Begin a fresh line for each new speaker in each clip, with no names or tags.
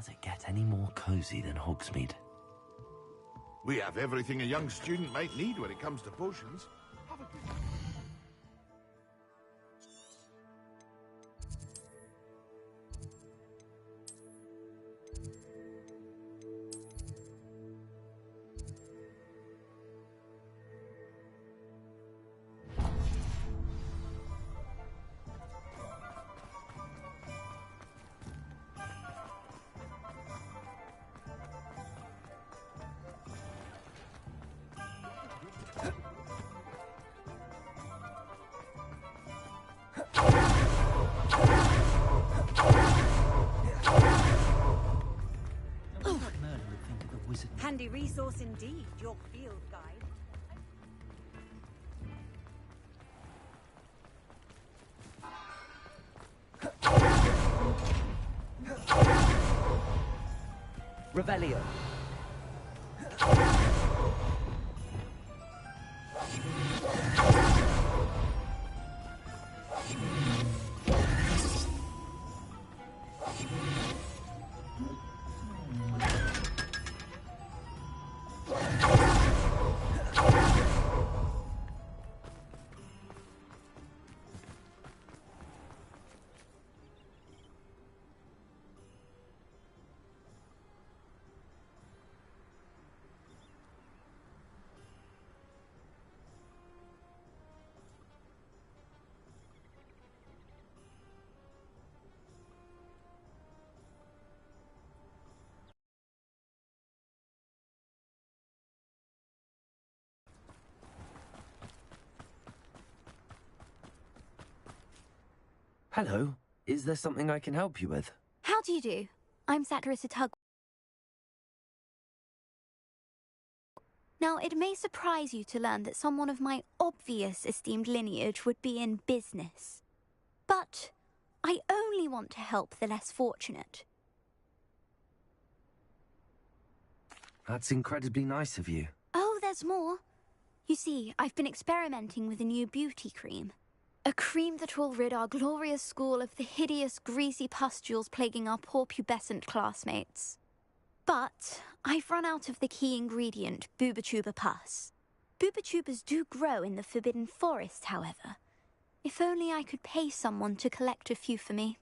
Does it get any more cozy than Hogsmeade?
We have everything a young student might need when it comes to potions. Have a good...
Handy resource indeed, your field guide.
Revelio. Hello. Is there something I can help you with?
How do you do? I'm Satirus at Hogwarts. Now, it may surprise you to learn that someone of my obvious esteemed lineage would be in business. But I only want to help the less fortunate.
That's incredibly nice of you.
Oh, there's more. You see, I've been experimenting with a new beauty cream. A cream that will rid our glorious school of the hideous, greasy pustules plaguing our poor pubescent classmates. But I've run out of the key ingredient, Bubatuba pus. Bubachubas do grow in the Forbidden Forest, however. If only I could pay someone to collect a few for me.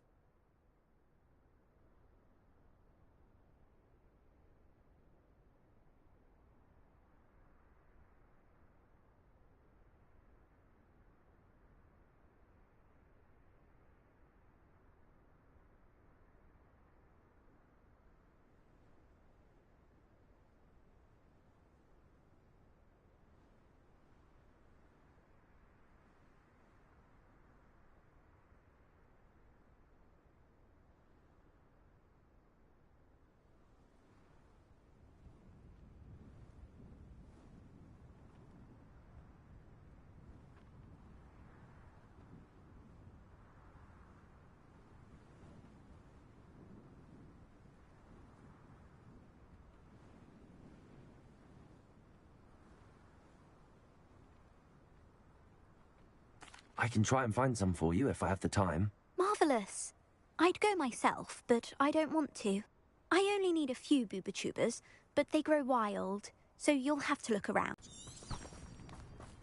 I can try and find some for you if I have the time.
Marvellous. I'd go myself, but I don't want to. I only need a few Bubachubas, but they grow wild, so you'll have to look around.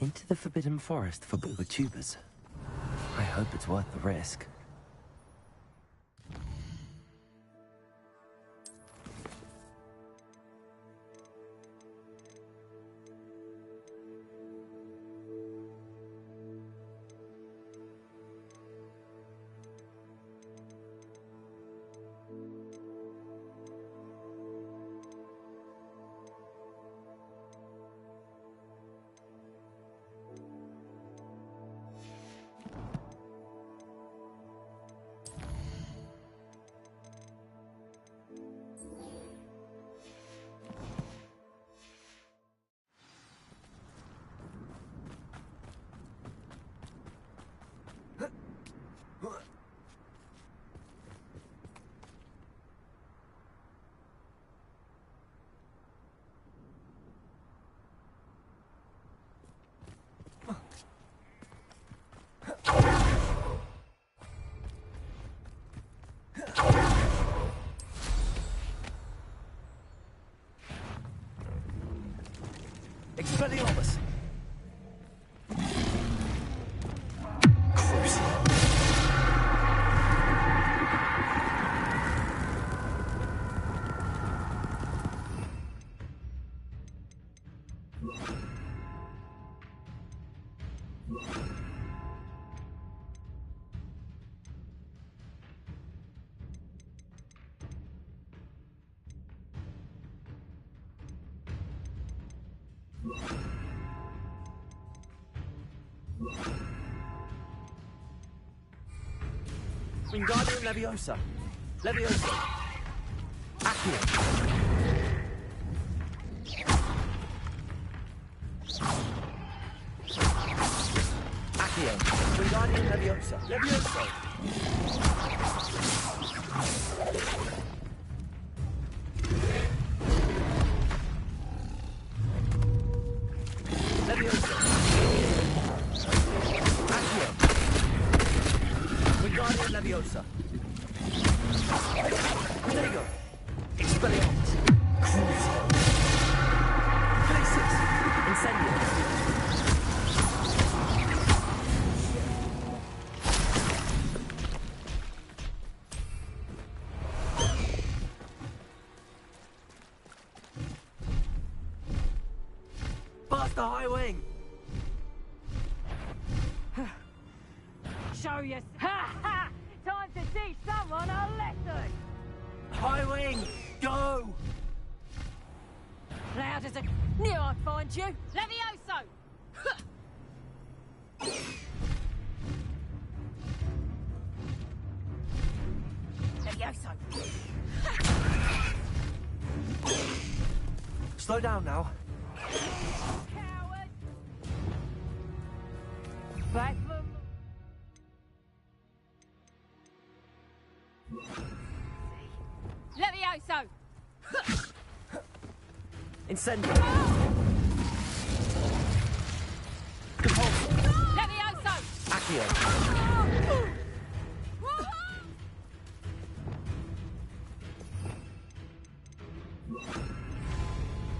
Into the Forbidden Forest for Bubachubas. I hope it's worth the risk. Wingardium Leviosa. Leviosa. Accio. Accio. Wingardium Leviosa. Leviosa. Leviosa. Accio. Wingardium Leviosa. Protego. Expelliarmus. Crucio. Glacius. Incendio. Past the high wing.
Show you. Ha ha! Time to teach someone a lesson.
High wing. Go.
Loud as a. Knew I'd find you. Levioso. Levioso.
Slow down now.
Coward. Back from. Levioso.
Incendio. Compulsion.
Levioso.
Accio.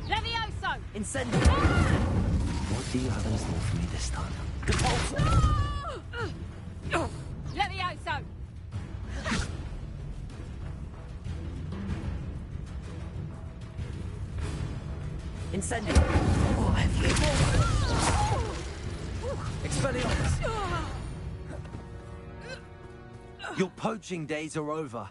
Levioso.
Incendio. What do you have in store for me this time? Compulsion.
Levioso.
Incendio. Oh, heavily. Expelliarmus. Your poaching days are over.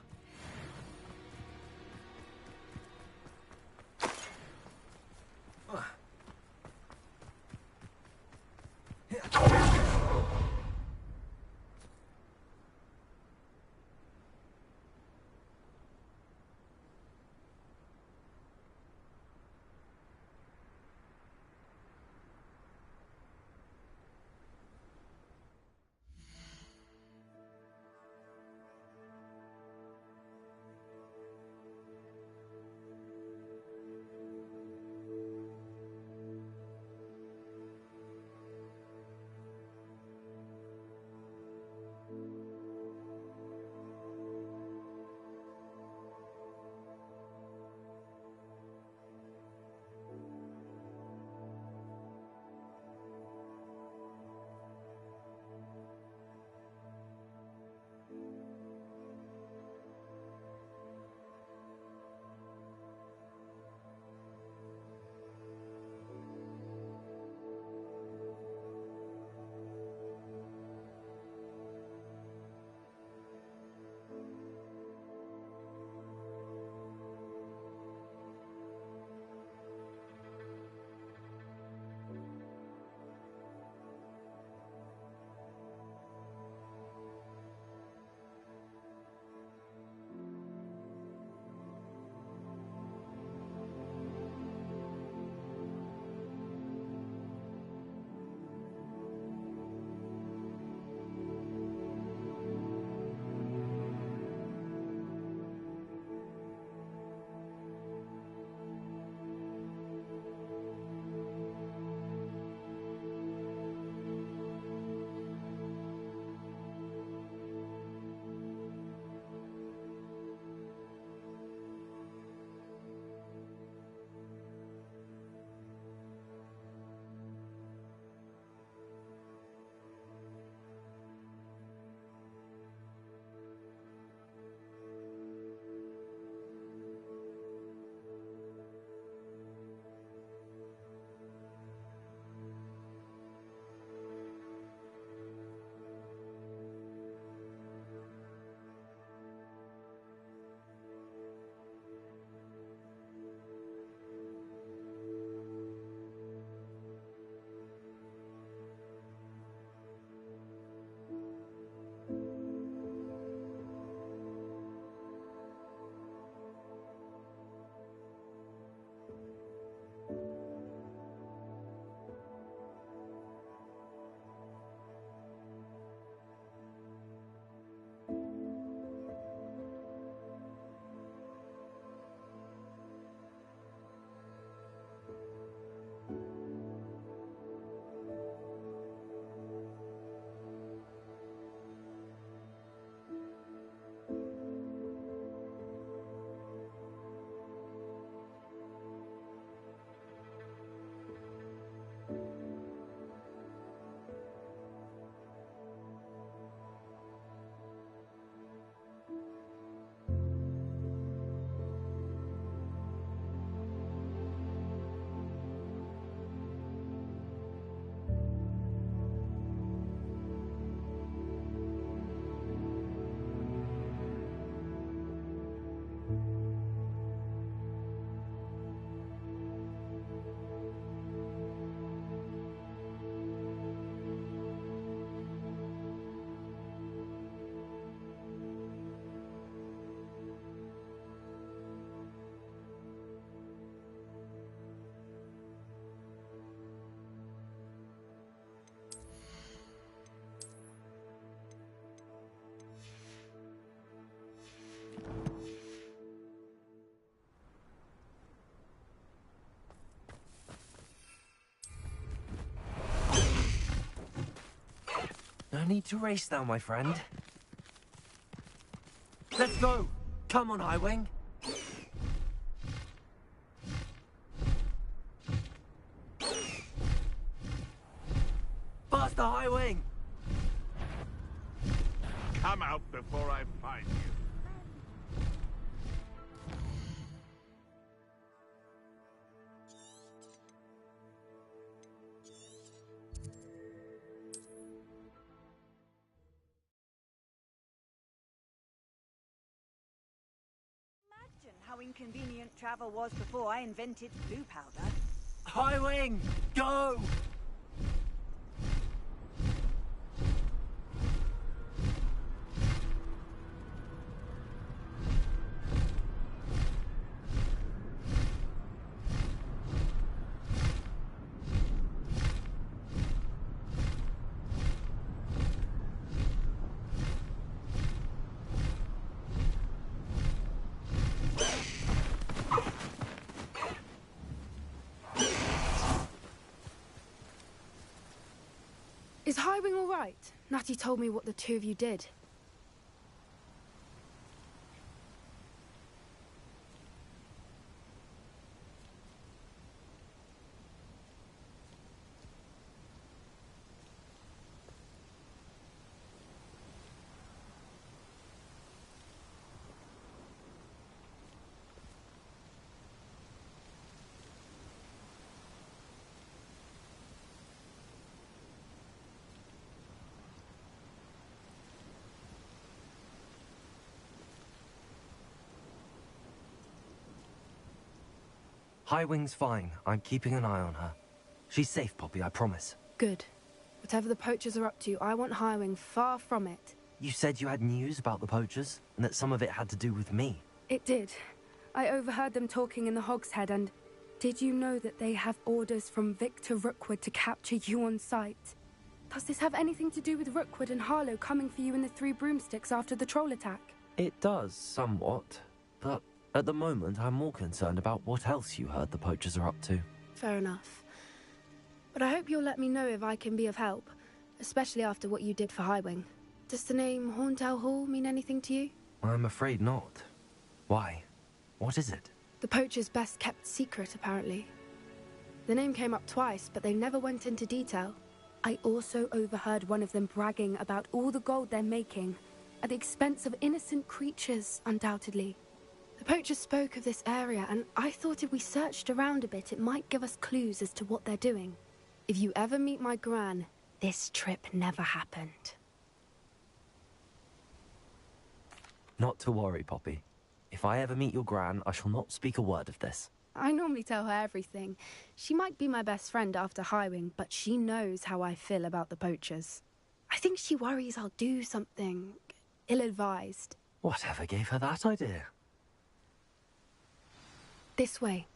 No need to race now, my friend. Let's go! Come on, Highwing! Faster, Highwing!
Come out before I find you.
Imagine how inconvenient travel was before I invented blue powder.
Highwing! Go!
Is Highwing all right? Natty told me what the two of you did.
Highwing's fine. I'm keeping an eye on her. She's safe, Poppy, I promise.
Good. Whatever the poachers are up to, I want Highwing far from it.
You said you had news about the poachers, and that some of it had to do with me.
It did. I overheard them talking in the Hogshead, and did you know that they have orders from Victor Rookwood to capture you on sight? Does this have anything to do with Rookwood and Harlow coming for you in the Three Broomsticks after the troll attack?
It does, somewhat. But at the moment, I'm more concerned about what else you heard the poachers are up to.
Fair enough. But I hope you'll let me know if I can be of help, especially after what you did for Highwing. Does the name Horntail Hall mean anything to you?
I'm afraid not. Why? What is it?
The poachers' best kept secret, apparently. The name came up twice, but they never went into detail. I also overheard one of them bragging about all the gold they're making, at the expense of innocent creatures, undoubtedly. The poachers spoke of this area, and I thought if we searched around a bit, it might give us clues as to what they're doing. If you ever meet my Gran, this trip never happened.
Not to worry, Poppy. If I ever meet your Gran, I shall not speak a word of this.
I normally tell her everything. She might be my best friend after Highwing, but she knows how I feel about the poachers. I think she worries I'll do something ill-advised.
Whatever gave her that idea?
This way.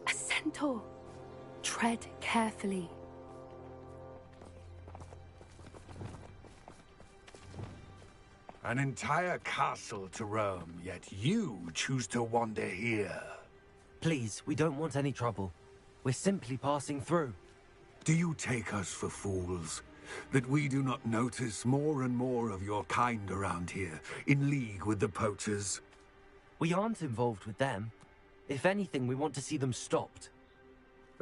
A centaur. Tread carefully.
An entire castle to roam, yet you choose to wander here.
Please, we don't want any trouble. We're simply passing through.
Do you take us for fools? That we do not notice more and more of your kind around here, in league with the poachers?
We aren't involved with them. If anything, we want to see them stopped.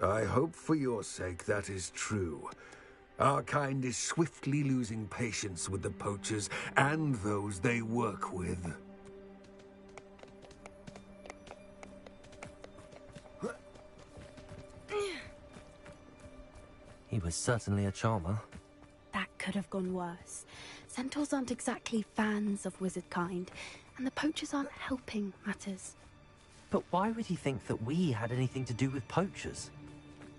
I hope for your sake that is true. Our kind is swiftly losing patience with the poachers and those they work with.
He was certainly a charmer.
That could have gone worse. Centaurs aren't exactly fans of wizard kind, and the poachers aren't helping matters.
But why would he think that we had anything to do with poachers?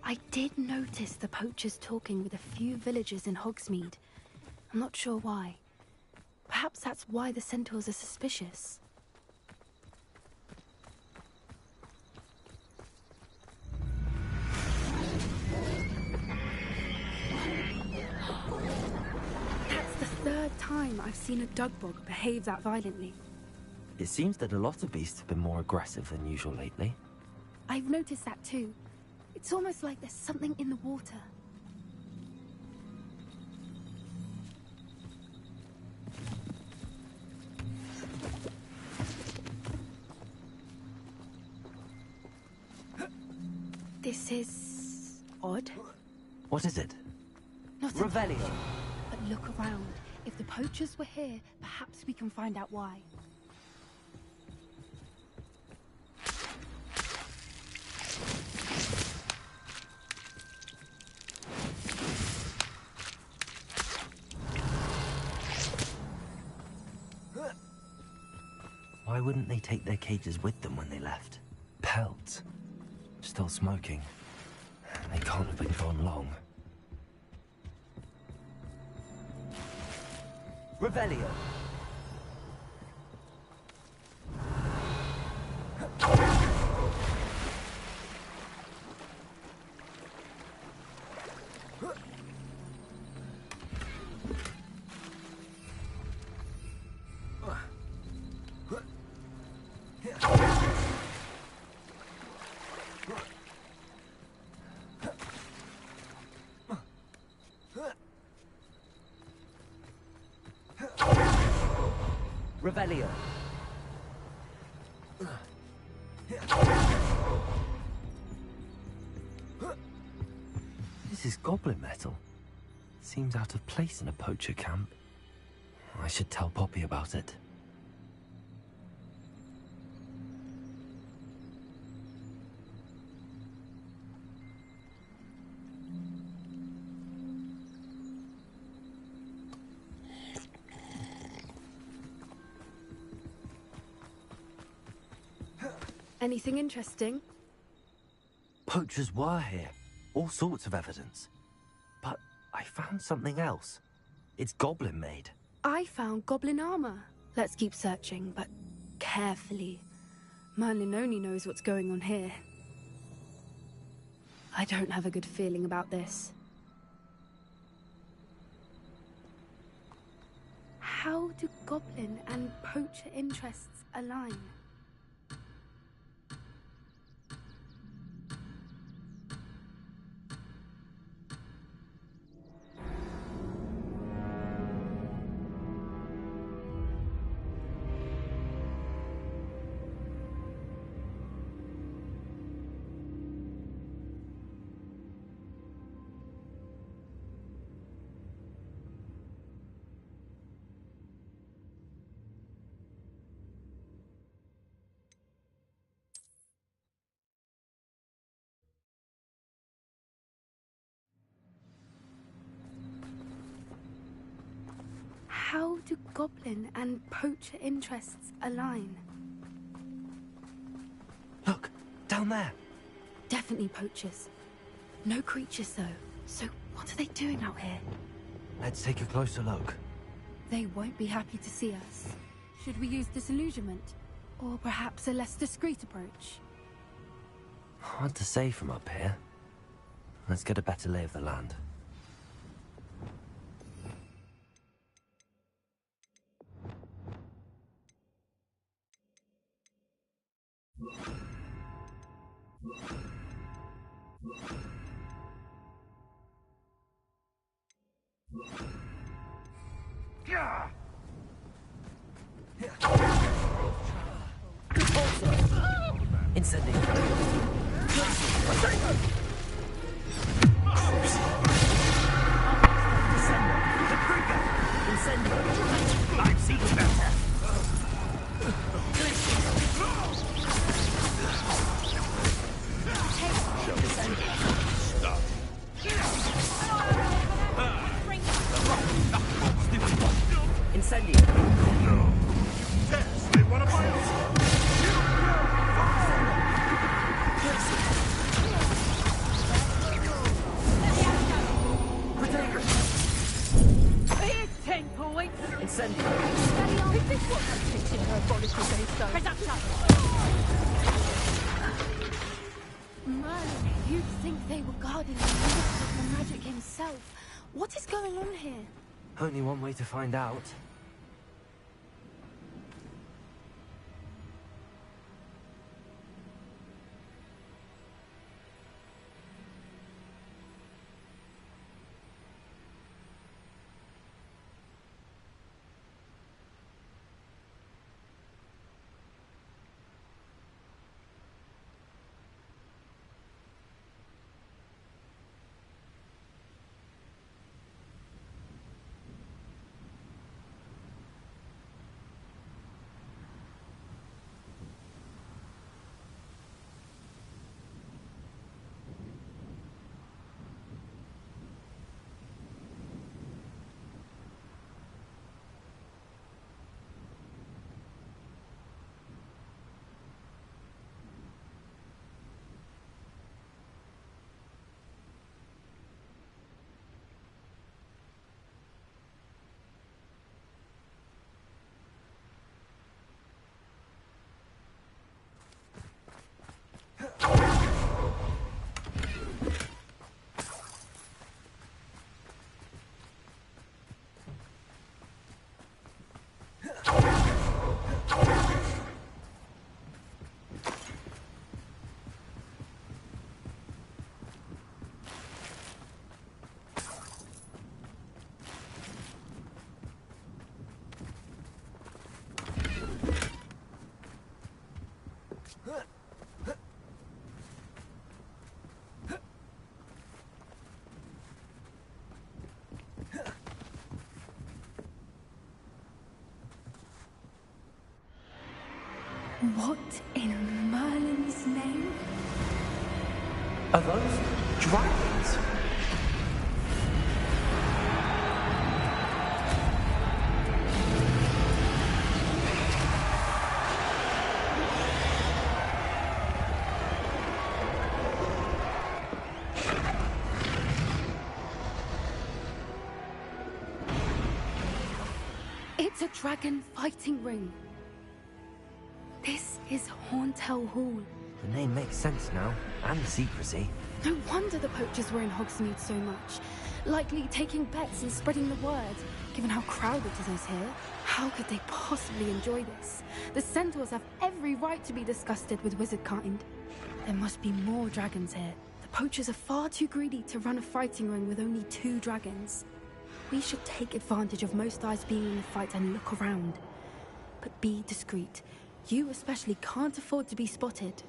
I did notice the poachers talking with a few villagers in Hogsmeade. I'm not sure why. Perhaps that's why the centaurs are suspicious. That's the third time I've seen a dugbog behave that violently.
It seems that a lot of beasts have been more aggressive than usual lately.
I've noticed that too. It's almost like there's something in the water. This is odd.
What is it?
Not
Revelio.
But look around. If the poachers were here, perhaps we can find out why.
Why wouldn't they take their cages with them when they left? Pelts. Still smoking. They can't have been gone long. Revelio! Revelio. This is goblin metal. Seems out of place in a poacher camp. I should tell Poppy about it.
Anything interesting?
Poachers were here. All sorts of evidence. But I found something else. It's goblin-made.
I found goblin armor. Let's keep searching, but carefully. Merlin only knows what's going on here. I don't have a good feeling about this. How do goblin and poacher interests align? How do goblin and poacher interests align?
Look, down there.
Definitely poachers. No creatures though. So what are they doing out here?
Let's take a closer look.
They won't be happy to see us. Should we use disillusionment? Or perhaps a less discreet approach?
Hard to say from up here. Let's get a better lay of the land. Incendio. Incendio. I've seen better.
Stop.
Incendio.
No. Yes, they want to buy us.
yourself. What is going on here?
Only one way to find out.
What in Merlin's name?
Are those dragons?
It's a dragon fighting ring. This is Horntail Hall.
The name makes sense now, and the secrecy.
No wonder the poachers were in Hogsmeade so much. Likely taking bets and spreading the word, given how crowded it is here. How could they possibly enjoy this? The centaurs have every right to be disgusted with wizard kind. There must be more dragons here. The poachers are far too greedy to run a fighting ring with only 2 dragons. We should take advantage of most eyes being in the fight and look around. But be discreet. You especially can't afford to be spotted.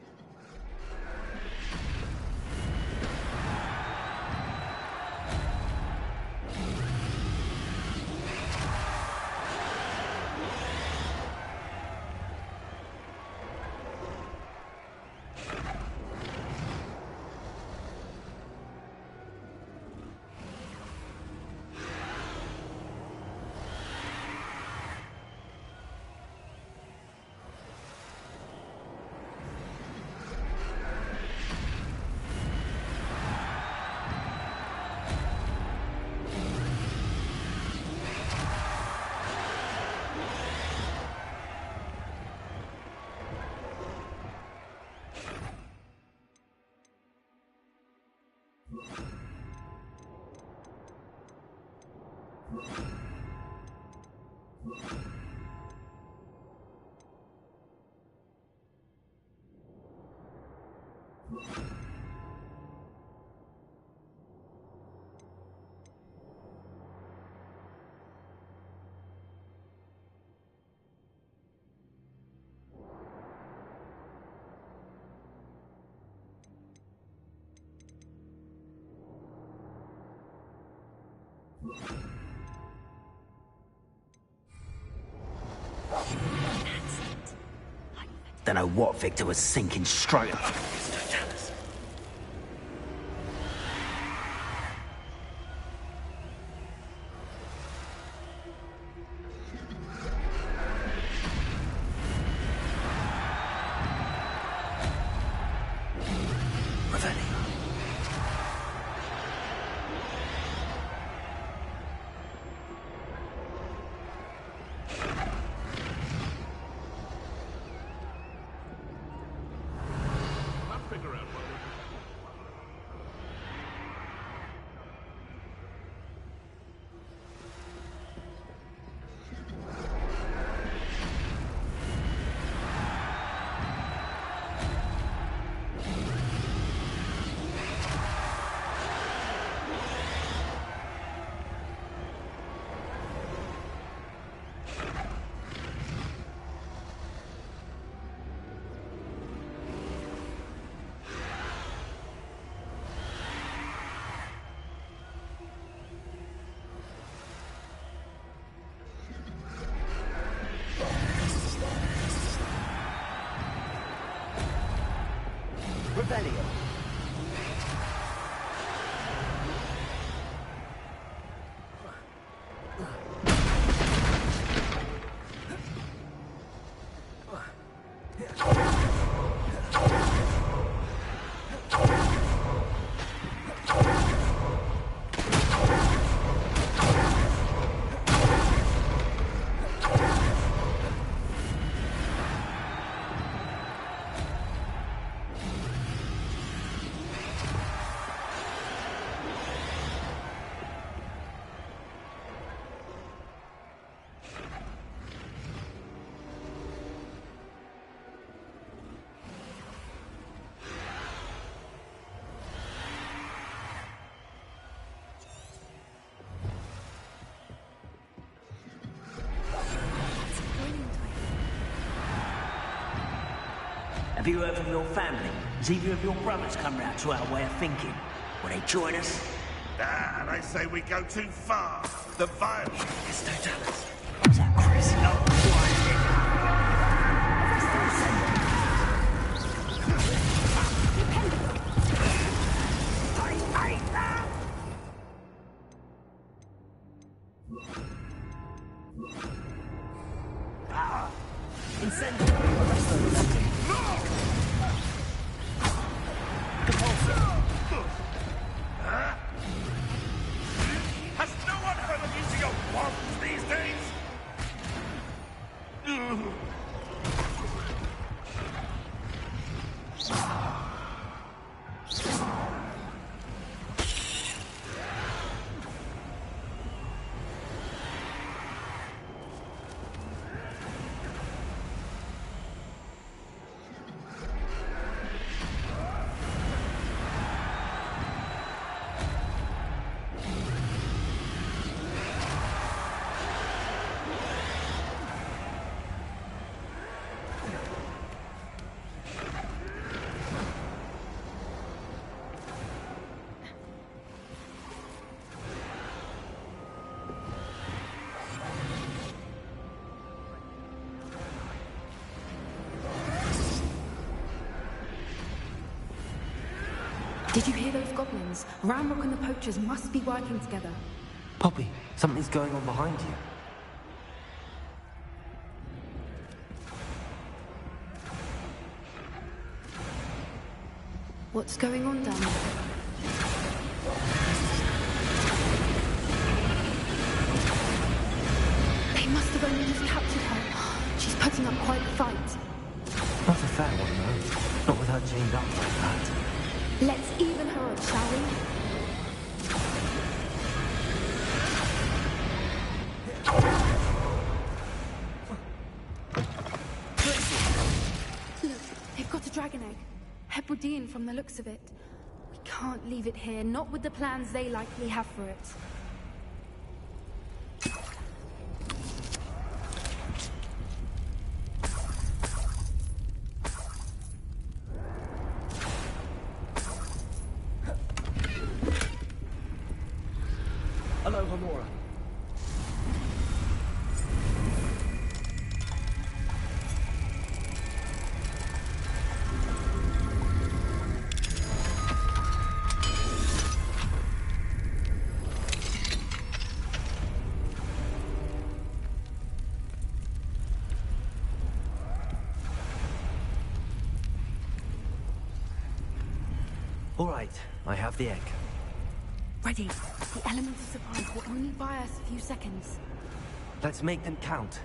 Don't know what Victor was sinking straight up. Revelio.
Have you heard from your family? Has either of your brothers come round to our way of thinking? Will they join us?
Ah, they say we go too far. The violence is too jealous.
What's that, Chris? Oh,
Has no one heard of using your wands these days?
Did you hear those goblins? Ramrock and the poachers must be working together.
Poppy, something's going on behind you.
What's going on down there? They must have only just captured her. She's putting up quite a fight.
Not a fair one, though. Not with her chained up like that.
Let's even her up, shall we? Look, they've got a dragon egg. Hebridean from the looks of it. We can't leave it here, not with the plans they likely have for it.
Hello, Homora. All right, I have the egg.
Ready. The element of surprise will only buy us a few seconds.
Let's make them count.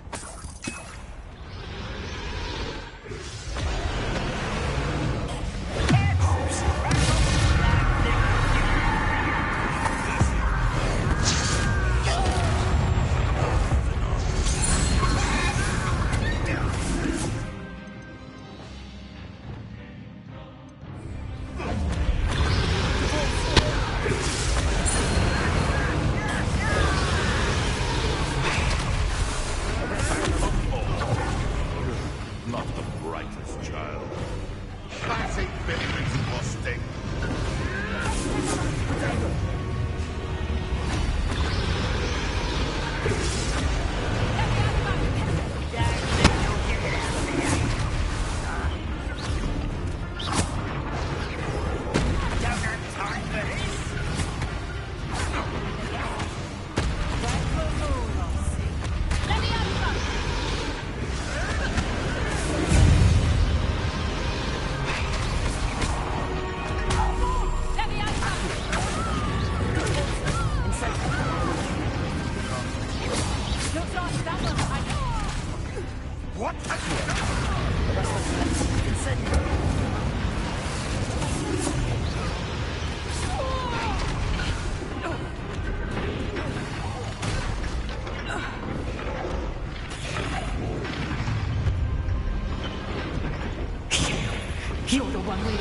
Not the brightest child. Classic veterans busting.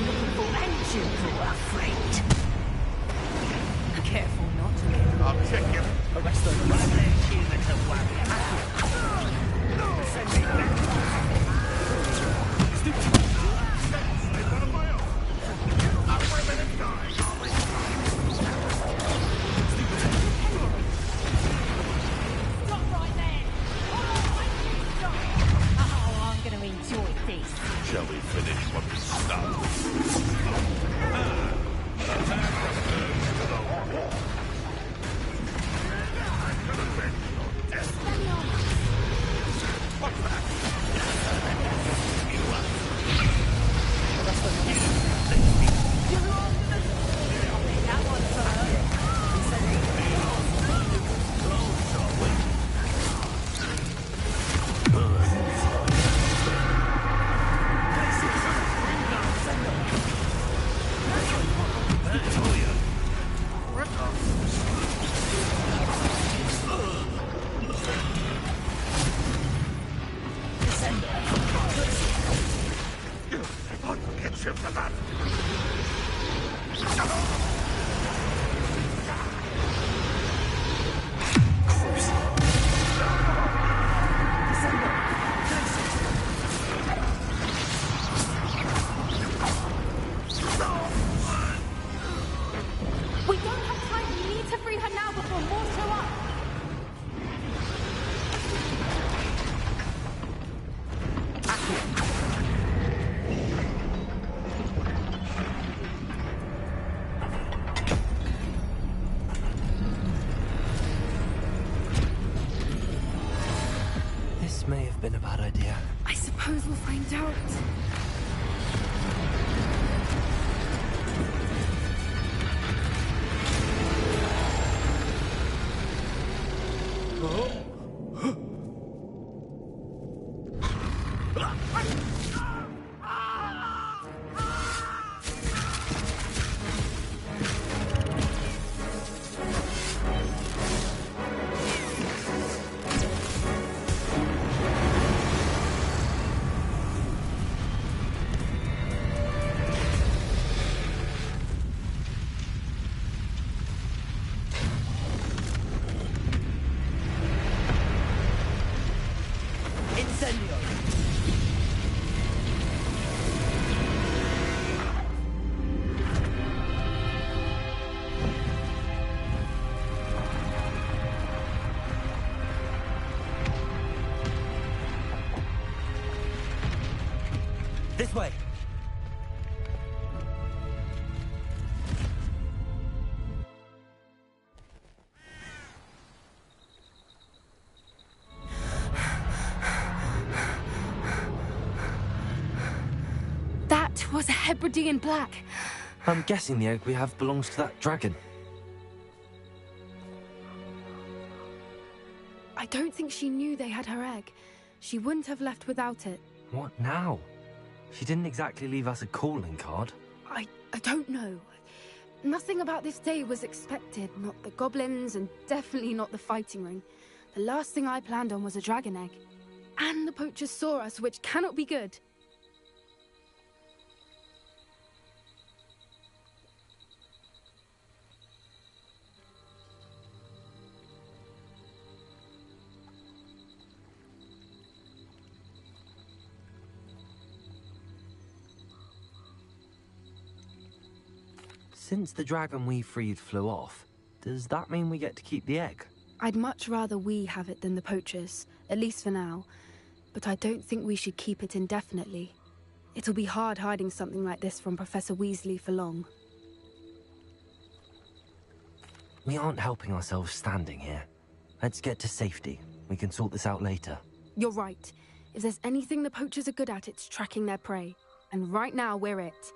looking for engine for our friend. Careful not to get
I'll check him.
arrest the right human to worry.
Stop right there! Stop! Oh, I'm gonna enjoy this.
Shall we finish what we started? I'll get you for that.
We don't have time. We need to free her now before more show up.
This may have been a bad idea.
I suppose we'll find out.
This way!
That was a Hebridean black.
I'm guessing the egg we have belongs to that dragon.
I don't think she knew they had her egg. She wouldn't have left without it.
What now? She didn't exactly leave us a calling card.
I don't know. Nothing about this day was expected. Not the goblins, and definitely not the fighting ring. The last thing I planned on was a dragon egg. And the poachers saw us, which cannot be good.
Since the dragon we freed flew off, does that mean we get to keep the egg?
I'd much rather we have it than the poachers, at least for now. But I don't think we should keep it indefinitely. It'll be hard hiding something like this from Professor Weasley for long.
We aren't helping ourselves standing here. Let's get to safety. We can sort this out later.
You're right. If there's anything the poachers are good at, it's tracking their prey. And right now, we're it.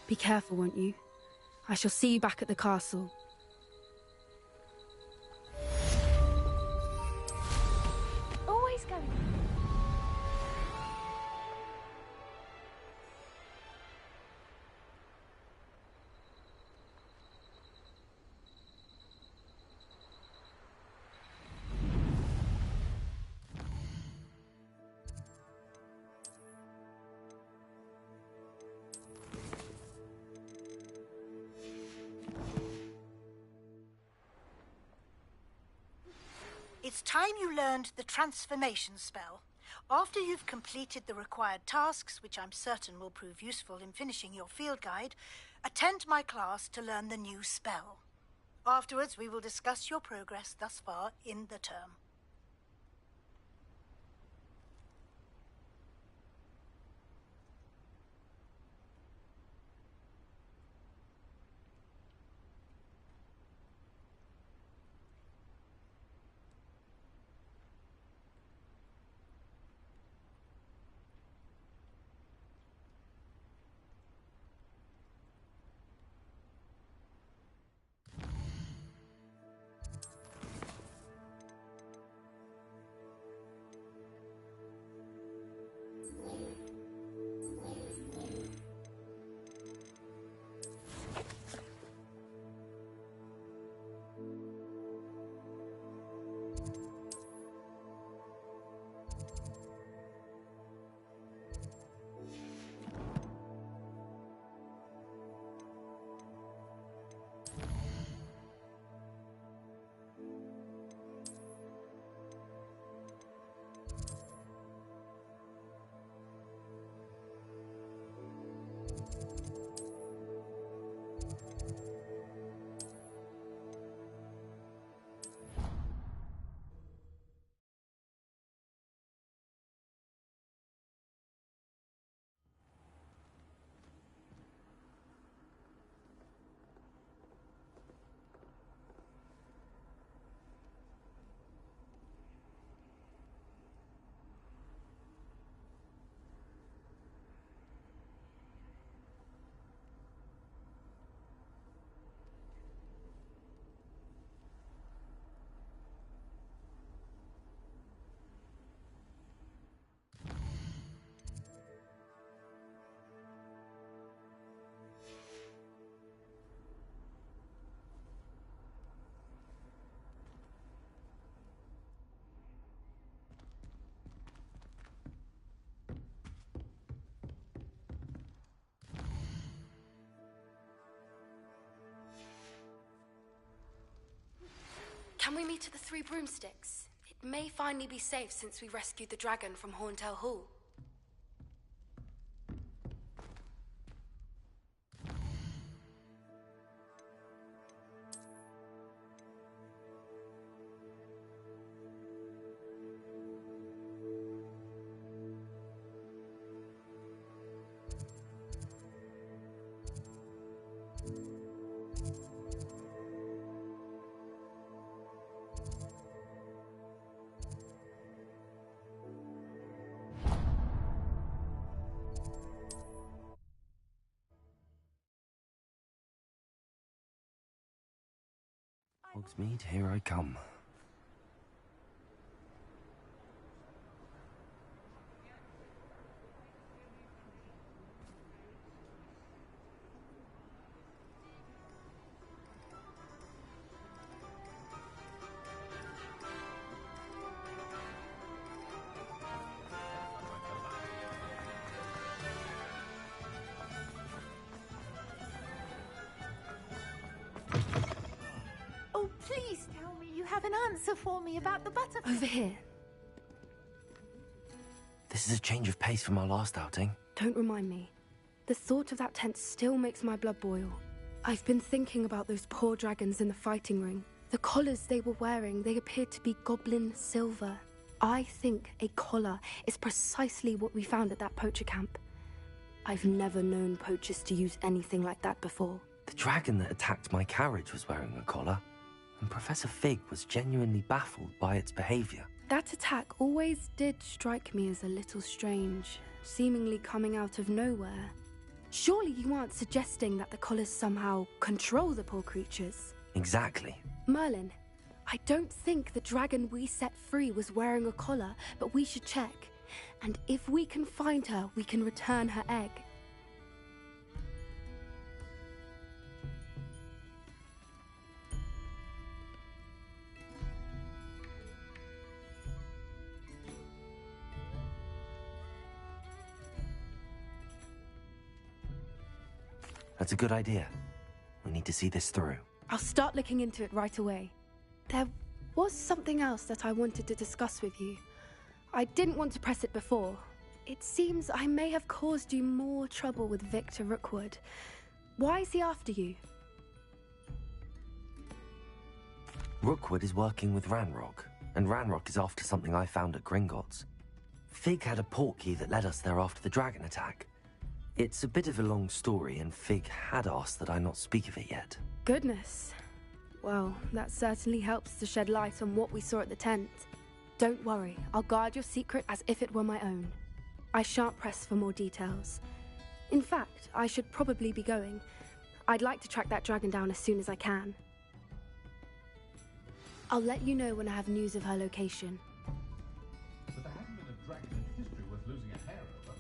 Be careful, won't you? I shall see you back at the castle.
Always going.
It's time you learned the transformation spell. After you've completed the required tasks, which I'm certain will prove useful in finishing your field guide, attend my class to learn the new spell. Afterwards, we will discuss your progress thus far in the term.
Can we meet at the Three Broomsticks? It may finally be safe since we rescued the dragon from Horntail Hall.
Hogsmeade, here I come.
Oh, please tell me you have an answer for me about the butterfly.
Over here.
This is a change of pace from our last outing.
Don't remind me. The thought of that tent still makes my blood boil. I've been thinking about those poor dragons in the fighting ring. The collars they were wearing, they appeared to be goblin silver. I think a collar is precisely what we found at that poacher camp. I've never known poachers to use anything like that before.
The dragon that attacked my carriage was wearing a collar, and Professor Fig was genuinely baffled by its behavior.
That attack always did strike me as a little strange, seemingly coming out of nowhere. Surely you aren't suggesting that the collars somehow control the poor creatures?
Exactly.
Merlin, I don't think the dragon we set free was wearing a collar, but we should check. And if we can find her, we can return her egg.
That's a good idea. We need to see this through.
I'll start looking into it right away. There was something else that I wanted to discuss with you. I didn't want to press it before. It seems I may have caused you more trouble with Victor Rookwood. Why is he after you?
Rookwood is working with Ranrock, and Ranrock is after something I found at Gringotts. Fig had a portkey that led us there after the dragon attack. It's a bit of a long story, and Fig had asked that I not speak of it yet.
Goodness. Well, that certainly helps to shed light on what we saw at the tent. Don't worry, I'll guard your secret as if it were my own. I shan't press for more details. In fact, I should probably be going. I'd like to track that dragon down as soon as I can. I'll let you know when I have news of her location.
But there hasn't been a dragon in history worth losing a hair over.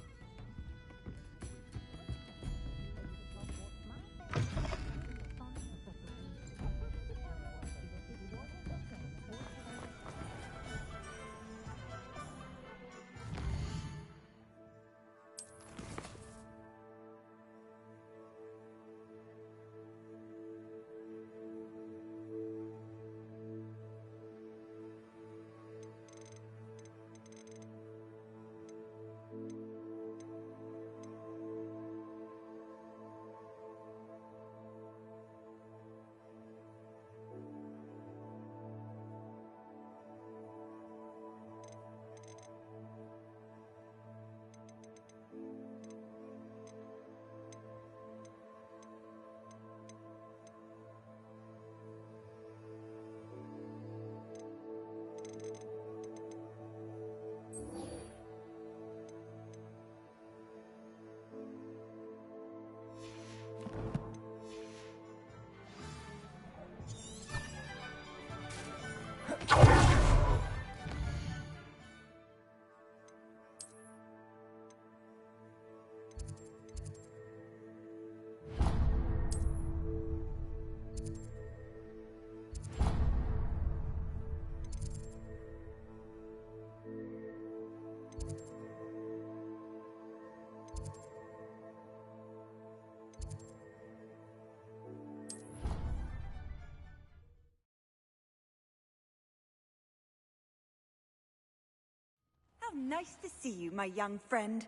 How nice to see you, my young friend.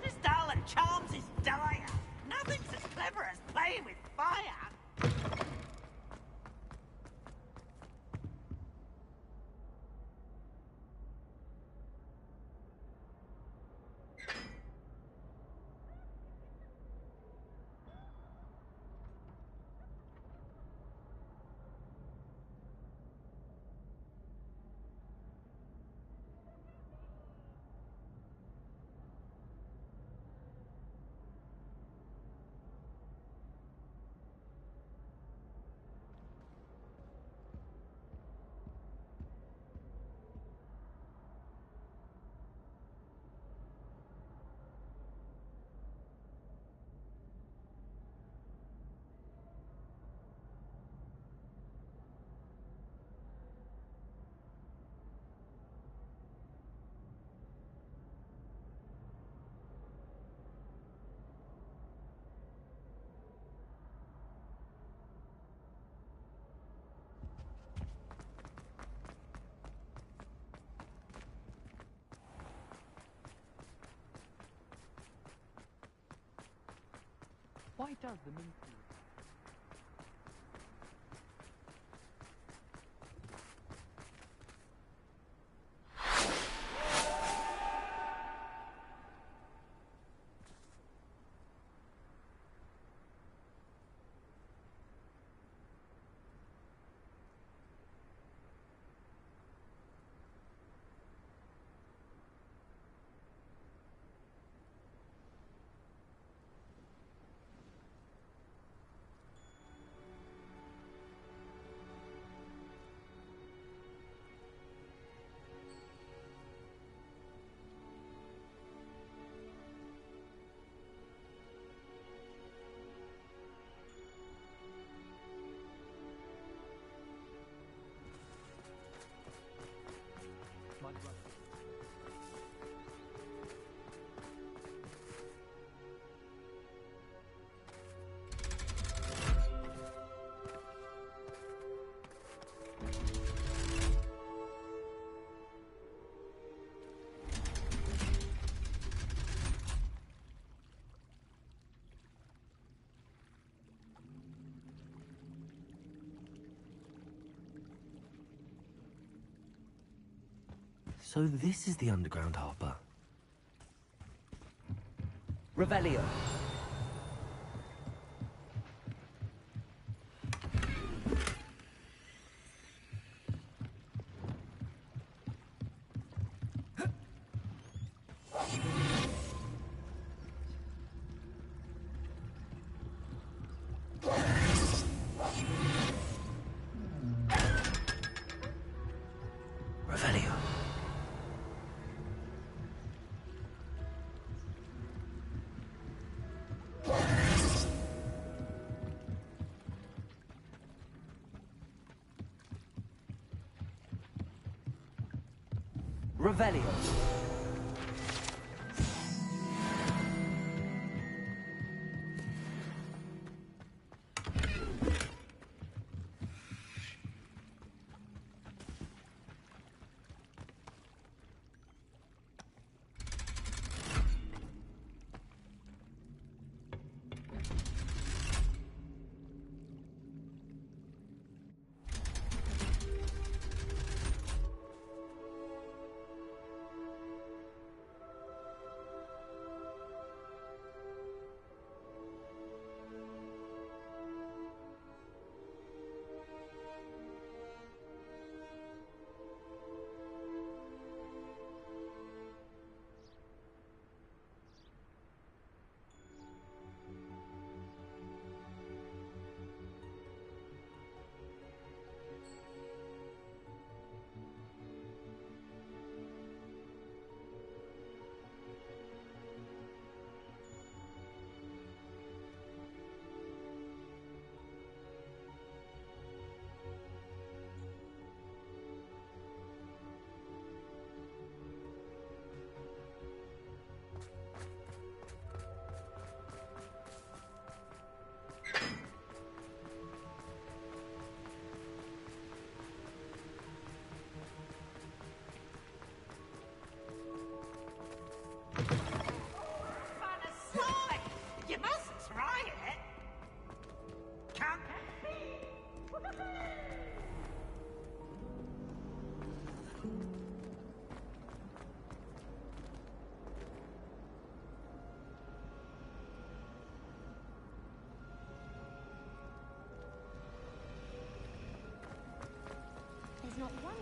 This dull and charms his dire. Nothing's as clever as playing with fire.
Why does the Ministry...
So this is the underground harbour.
Revelio.
Revelio.
Revelio.
You must try it. Come.
There's not one.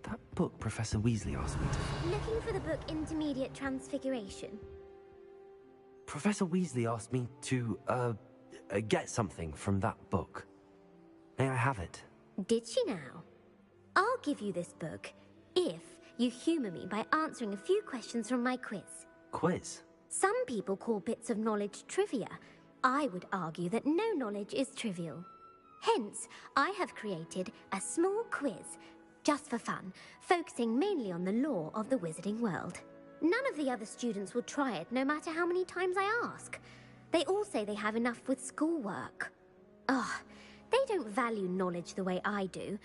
That book Professor Weasley asked me to...
Looking for the book Intermediate Transfiguration?
Professor Weasley asked me to, get something from that book. May I have it?
Did she now? I'll give you this book if you humour me by answering a few questions from my quiz.
Quiz?
Some people call bits of knowledge trivia. I would argue that no knowledge is trivial. Hence, I have created a small quiz, just for fun, focusing mainly on the lore of the wizarding world. None of the other students will try it, no matter how many times I ask. They all say they have enough with schoolwork. Ugh, they don't value knowledge the way I do.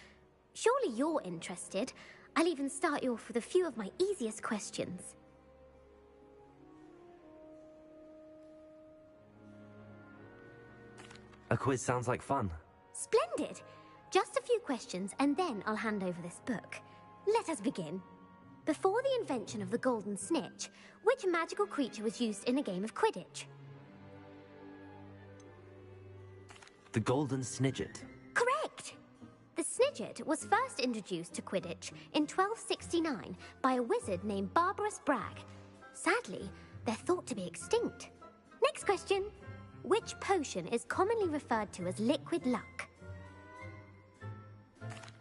Surely you're interested. I'll even start you off with a few of my easiest questions.
A quiz sounds like fun.
Splendid! Just a few questions and then I'll hand over this book. Let us begin. Before the invention of the golden snitch, which magical creature was used in a game of Quidditch?
The golden snidget.
Correct! The snidget was first introduced to Quidditch in 1269 by a wizard named Barbarous Bragg. Sadly, they're thought to be extinct. Next question. Which potion is commonly referred to as liquid luck?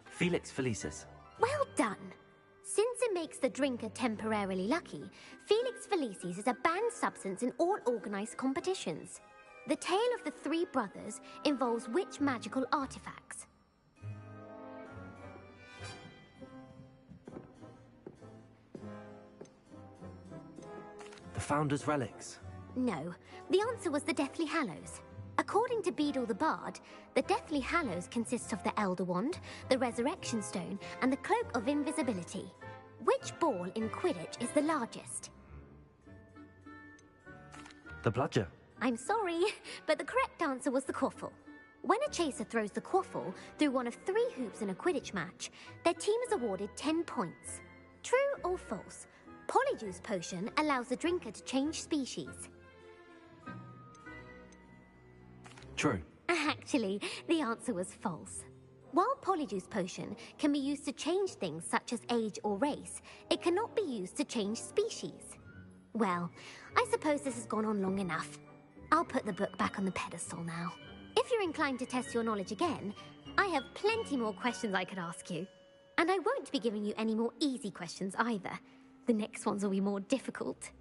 Felix Felicis.
Well done! Since it makes the drinker temporarily lucky, Felix Felicis is a banned substance in all organised competitions. The tale of the three brothers involves which magical artifacts?
The Founder's Relics.
No, the answer was the Deathly Hallows. According to Beadle the Bard, the Deathly Hallows consists of the Elder Wand, the Resurrection Stone, and the Cloak of Invisibility. Which ball in Quidditch is the largest?
The Bludger.
I'm sorry, but the correct answer was the Quaffle. When a chaser throws the Quaffle through one of 3 hoops in a Quidditch match, their team is awarded 10 points. True or false? Polyjuice Potion allows the drinker to change species.
True.
Actually, the answer was false. While Polyjuice Potion can be used to change things such as age or race, it cannot be used to change species. Well, I suppose this has gone on long enough. I'll put the book back on the pedestal now. If you're inclined to test your knowledge again, I have plenty more questions I could ask you. And I won't be giving you any more easy questions either. The next ones will be more difficult.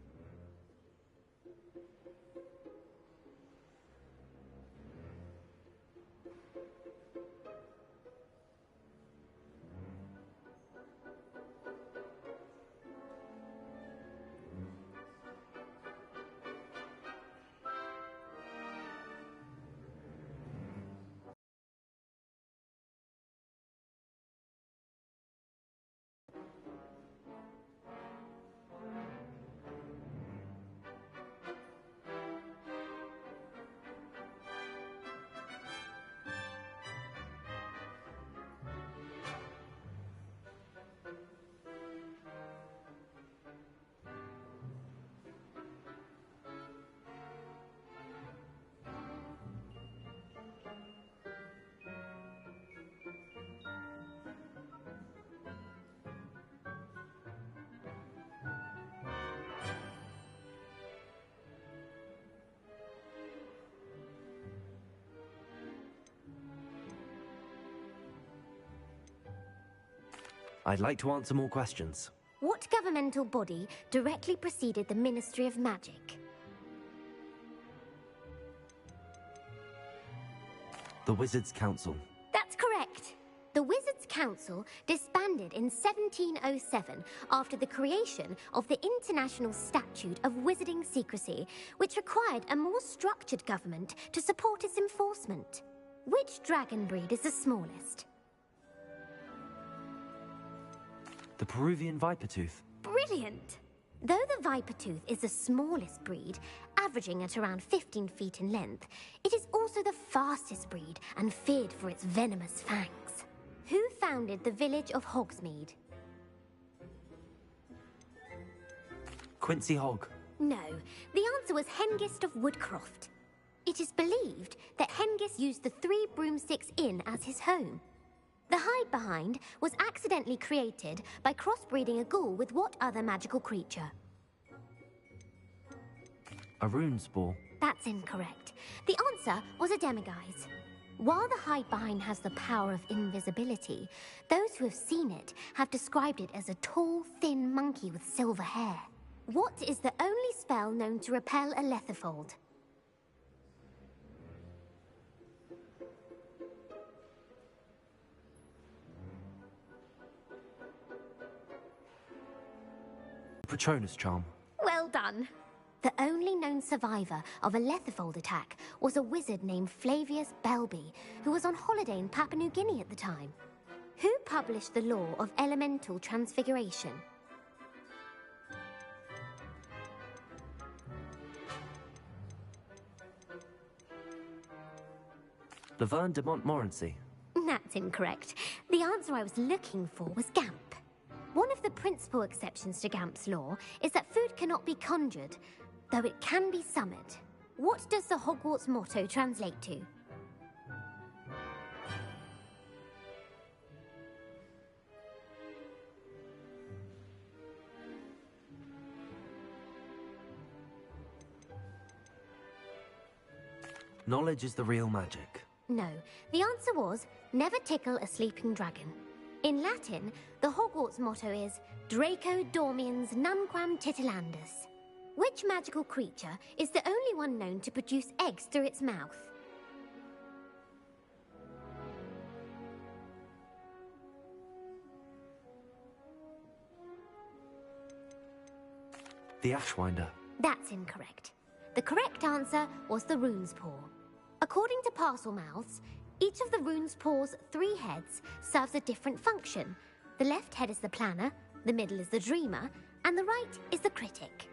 I'd like to answer more questions.
What governmental body directly preceded the Ministry of Magic?
The Wizards' Council.
That's correct. The Wizards' Council disbanded in 1707 after the creation of the International Statute of Wizarding Secrecy, which required a more structured government to support its enforcement. Which dragon breed is the smallest?
The Peruvian Vipertooth.
Brilliant! Though the Vipertooth is the smallest breed, averaging at around 15 feet in length, it is also the fastest breed and feared for its venomous fangs. Who founded the village of Hogsmeade?
Quincy Hogg.
No, the answer was Hengist of Woodcroft. It is believed that Hengist used the 3 Broomsticks Inn as his home. The hide-behind was accidentally created by crossbreeding a ghoul with what other magical creature?
A Runespore.
That's incorrect. The answer was a demiguise. While the hide-behind has the power of invisibility, those who have seen it have described it as a tall, thin monkey with silver hair. What is the only spell known to repel a letherfold?
Patronus Charm.
Well done. The only known survivor of a letherfold attack was a wizard named Flavius Belby, who was on holiday in Papua New Guinea at the time. Who published the law of elemental transfiguration?
Laverne de Montmorency.
That's incorrect. The answer I was looking for was Gamp. One of the principal exceptions to Gamp's law is that food cannot be conjured, though it can be summoned. What does the Hogwarts motto translate to?
Knowledge is the real magic.
No, the answer was, never tickle a sleeping dragon. In Latin, the Hogwarts motto is, Draco dormiens nunquam titilandus. Which magical creature is the only one known to produce eggs through its mouth?
The Ashwinder.
That's incorrect. The correct answer was the Rune's Paw. According to Parselmouths, each of the Rune's Paw's 3 heads serves a different function. The left head is the planner, the middle is the dreamer, and the right is the critic.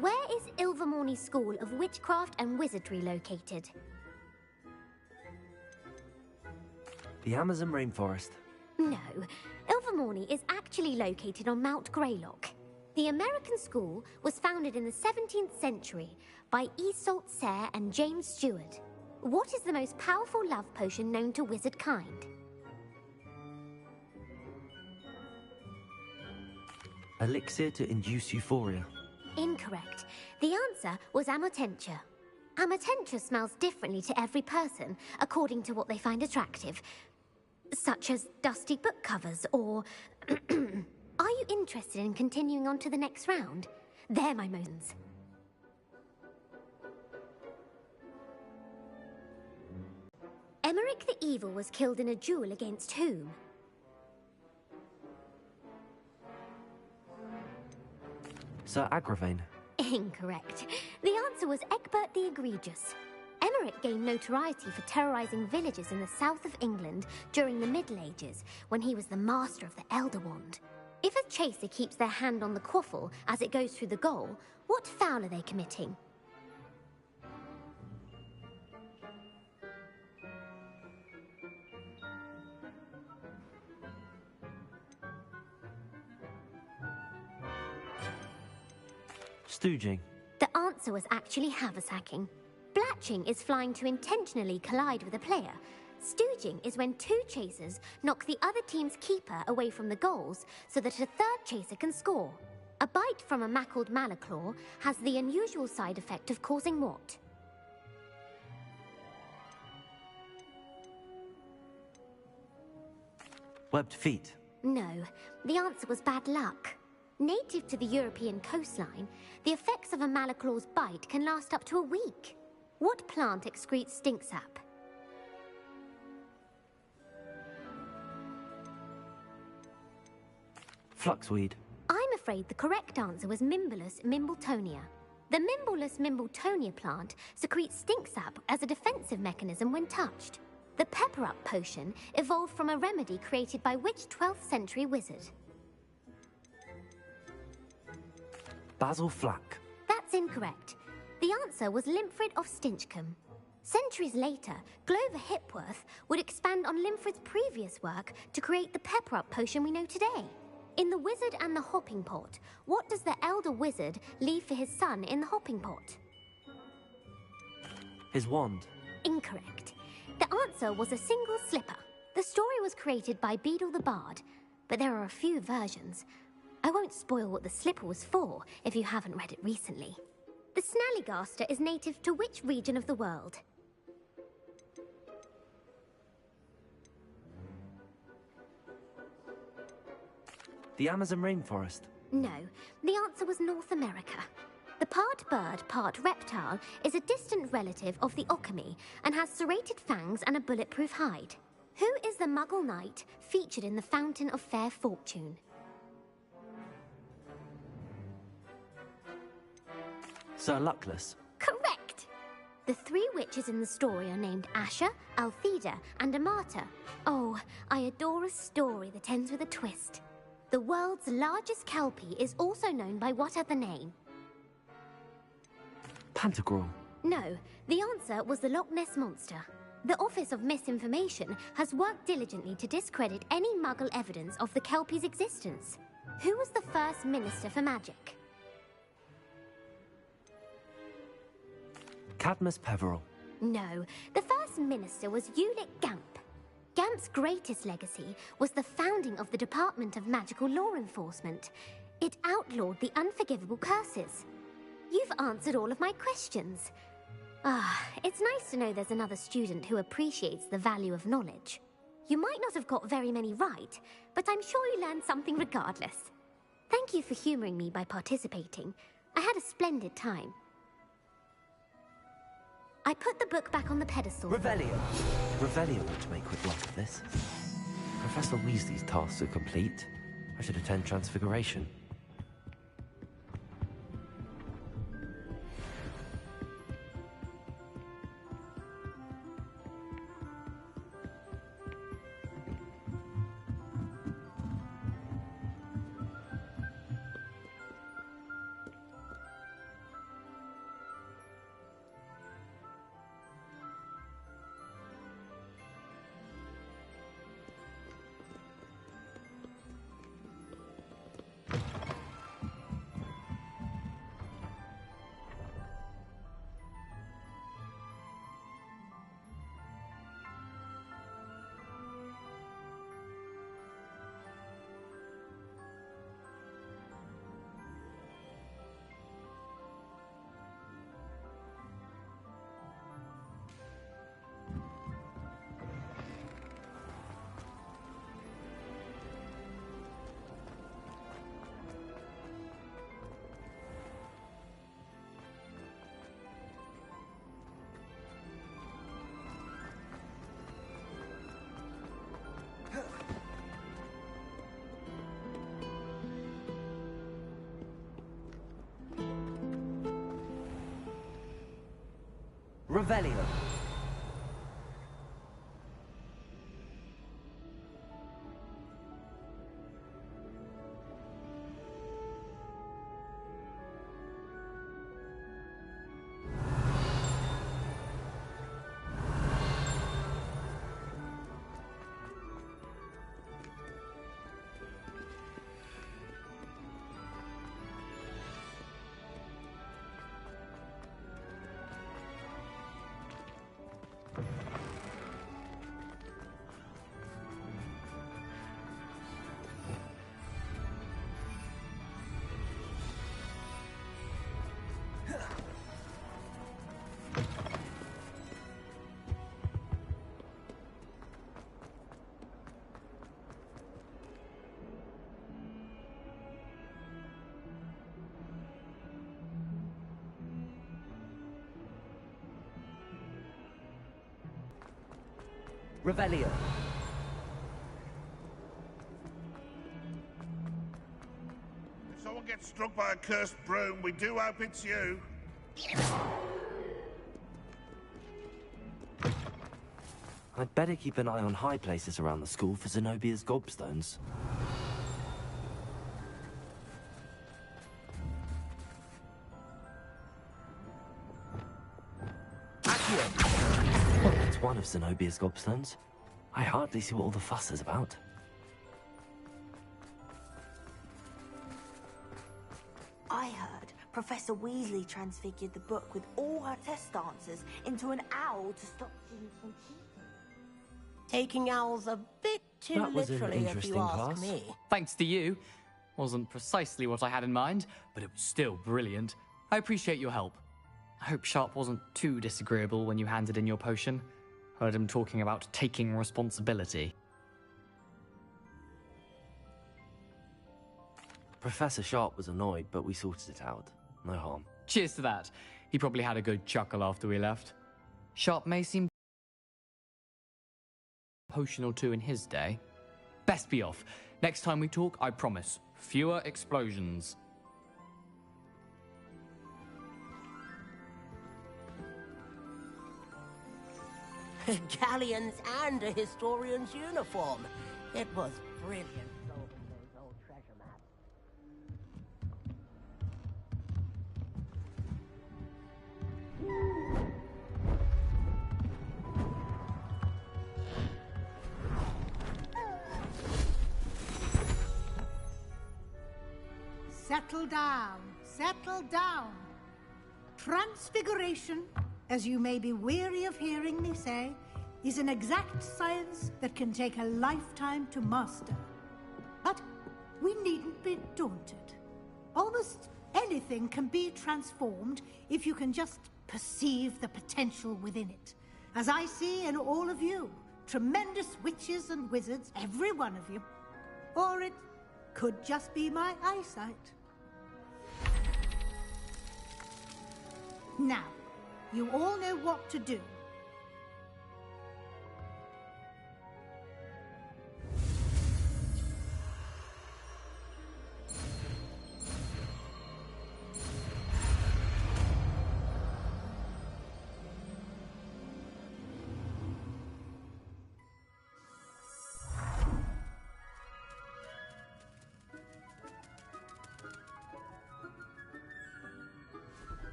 Where is Ilvermorny's School of Witchcraft and Wizardry located?
The Amazon rainforest.
No, Ilvermorny is actually located on Mount Greylock. The American school was founded in the 17th century by Iseult Sayre and James Stewart. What is the most powerful love potion known to wizard kind?
Elixir to induce euphoria.
Incorrect. The answer was Amotentia. Amotentia smells differently to every person, according to what they find attractive, such as dusty book covers or... Are you interested in continuing on to the next round? They're my motions. Emmerich the Evil was killed in a duel against whom?
Sir Agravain.
Incorrect. The answer was Egbert the Egregious. Emmerich gained notoriety for terrorizing villages in the south of England during the Middle Ages, when he was the master of the Elder Wand. If a chaser keeps their hand on the quaffle as it goes through the goal, what foul are they committing?
Stooging.
The answer was actually haversacking. Blatching is flying to intentionally collide with a player. Stooging is when 2 chasers knock the other team's keeper away from the goals so that a 3rd chaser can score. A bite from a mackled malaclaw has the unusual side effect of causing what?
Webbed feet.
No, the answer was bad luck. Native to the European coastline, the effects of a malaclaw's bite can last up to a week. What plant excretes stink sap?
Fluxweed.
I'm afraid the correct answer was Mimbulus mimbletonia. The Mimbulus mimbletonia plant secretes stink sap as a defensive mechanism when touched. The pepper-up potion evolved from a remedy created by which 12th century wizard?
Basil Flack.
That's incorrect. The answer was Limfrid of Stinchcombe. Centuries later, Glover Hipworth would expand on Limfrid's previous work to create the pepper-up potion we know today. In The Wizard and the Hopping Pot, what does the elder wizard leave for his son in the hopping pot?
His wand.
Incorrect. The answer was a single slipper. The story was created by Beadle the Bard, but there are a few versions. I won't spoil what the slipper was for if you haven't read it recently. The Snallygaster is native to which region of the world?
The Amazon rainforest.
No, the answer was North America. The part bird, part reptile is a distant relative of the Occamy and has serrated fangs and a bulletproof hide. Who is the Muggle knight featured in the Fountain of Fair Fortune?
Sir Luckless.
Correct! The 3 witches in the story are named Asha, Altheda, and Amata. Oh, I adore a story that ends with a twist. The world's largest kelpie is also known by what other name?
Pantagruel.
No, the answer was the Loch Ness Monster. The Office of Misinformation has worked diligently to discredit any Muggle evidence of the Kelpie's existence. Who was the first Minister for Magic?
Cadmus Peveril.
No, the first Minister was Ulick Gamp. Gamp's greatest legacy was the founding of the Department of Magical Law Enforcement. It outlawed the unforgivable curses. You've answered all of my questions. It's nice to know there's another student who appreciates the value of knowledge. You might not have got very many right, but I'm sure you learned something regardless. Thank you for humoring me by participating. I had a splendid time. I put the book back on the pedestal.
Revelio. Revelio ought to make quick work of this. Professor Weasley's tasks are complete. I should attend Transfiguration. Revelio. Revelio.
If someone gets struck by a cursed broom, we do hope it's you.
I'd better keep an eye on high places around the school for Zenobia's gobstones. Well, that's one of Zenobia's gobstones. I hardly see what all the fuss is about.
I heard Professor Weasley transfigured the book with all her test answers into an owl to stop students from cheating.
Taking owls a bit too literally, if you ask me.
Thanks to you. Wasn't precisely what I had in mind, but it was still brilliant. I appreciate your help. I hope Sharp wasn't too disagreeable when you handed in your potion. Heard him talking about taking responsibility.
Professor Sharp was annoyed, but we sorted it out. No harm.
Cheers to that. He probably had a good chuckle after we left. Sharp may seem potion or two in his day. Best be off. Next time we talk, I promise, fewer explosions.
Galleons and a historian's uniform. It was brilliant solving those old treasure maps.
settle down. Settle down. Transfiguration, as you may be weary of hearing me say, is an exact science that can take a lifetime to master. But we needn't be daunted. Almost anything can be transformed if you can just perceive the potential within it. As I see in all of you, tremendous witches and wizards, every one of you. Or it could just be my eyesight. Now, you all know what to do.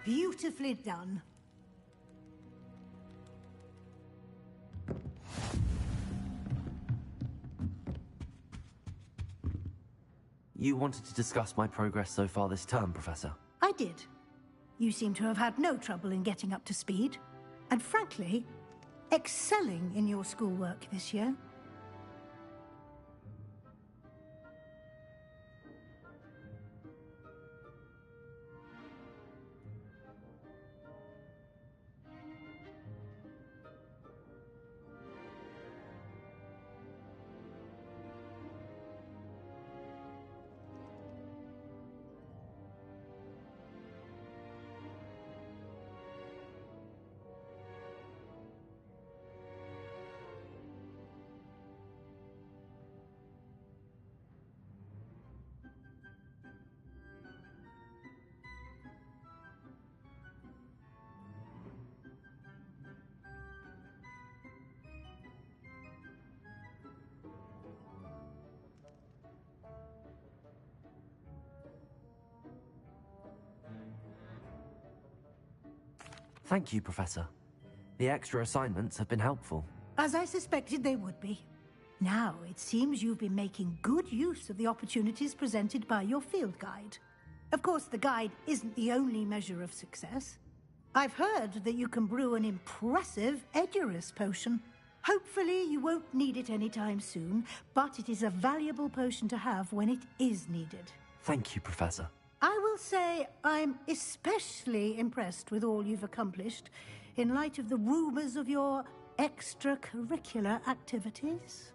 Beautifully done.
You wanted to discuss my progress so far this term, Professor?
I did. You seem to have had no trouble in getting up to speed. And frankly, excelling in your schoolwork this year.
Thank you, Professor. The extra assignments have been helpful.
As I suspected they would be. Now, it seems you've been making good use of the opportunities presented by your field guide. Of course, the guide isn't the only measure of success. I've heard that you can brew an impressive Edurus potion. Hopefully, you won't need it anytime soon, but it is a valuable potion to have when it is needed.
Thank you, Professor.
I will say I'm especially impressed with all you've accomplished in light of the rumors of your extracurricular activities.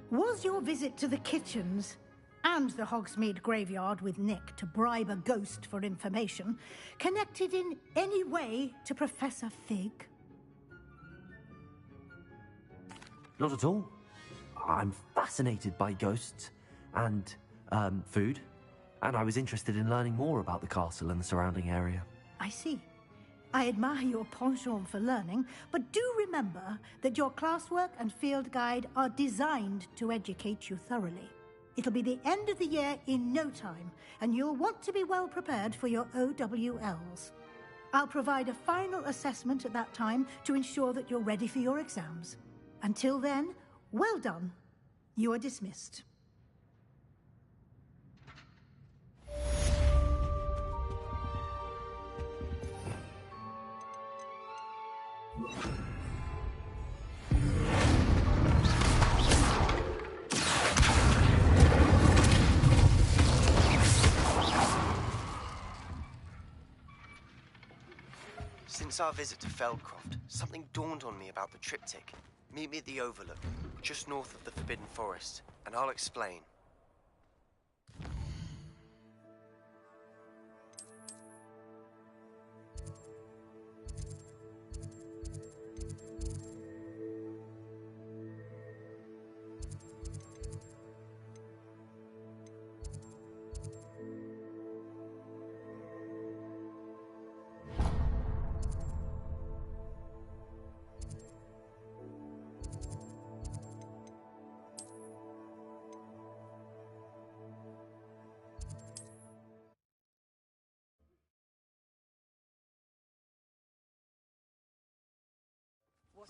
Was your visit to the kitchens and the Hogsmeade graveyard with Nick to bribe a ghost for information connected in any way to Professor Fig?
Not at all. I'm fascinated by ghosts and, food. And I was interested in learning more about the castle and the surrounding area.
I see. I admire your penchant for learning, but do remember that your classwork and field guide are designed to educate you thoroughly. It'll be the end of the year in no time, and you'll want to be well prepared for your OWLs. I'll provide a final assessment at that time to ensure that you're ready for your exams. Until then, well done. You are dismissed.
Since our visit to Feldcroft, something dawned on me about the triptych. Meet me at the Overlook, just north of the Forbidden Forest, and I'll explain.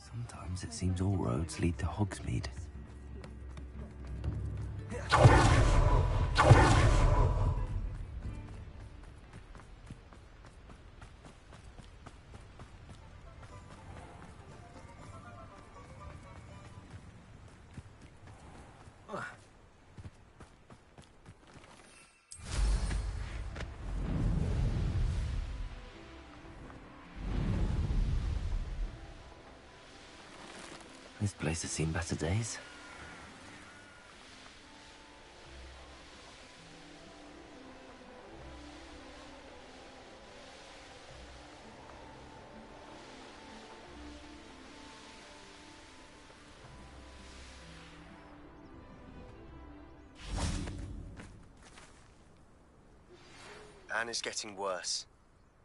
Sometimes it seems all roads lead to Hogsmeade. This place has seen better days.
Anne is getting worse.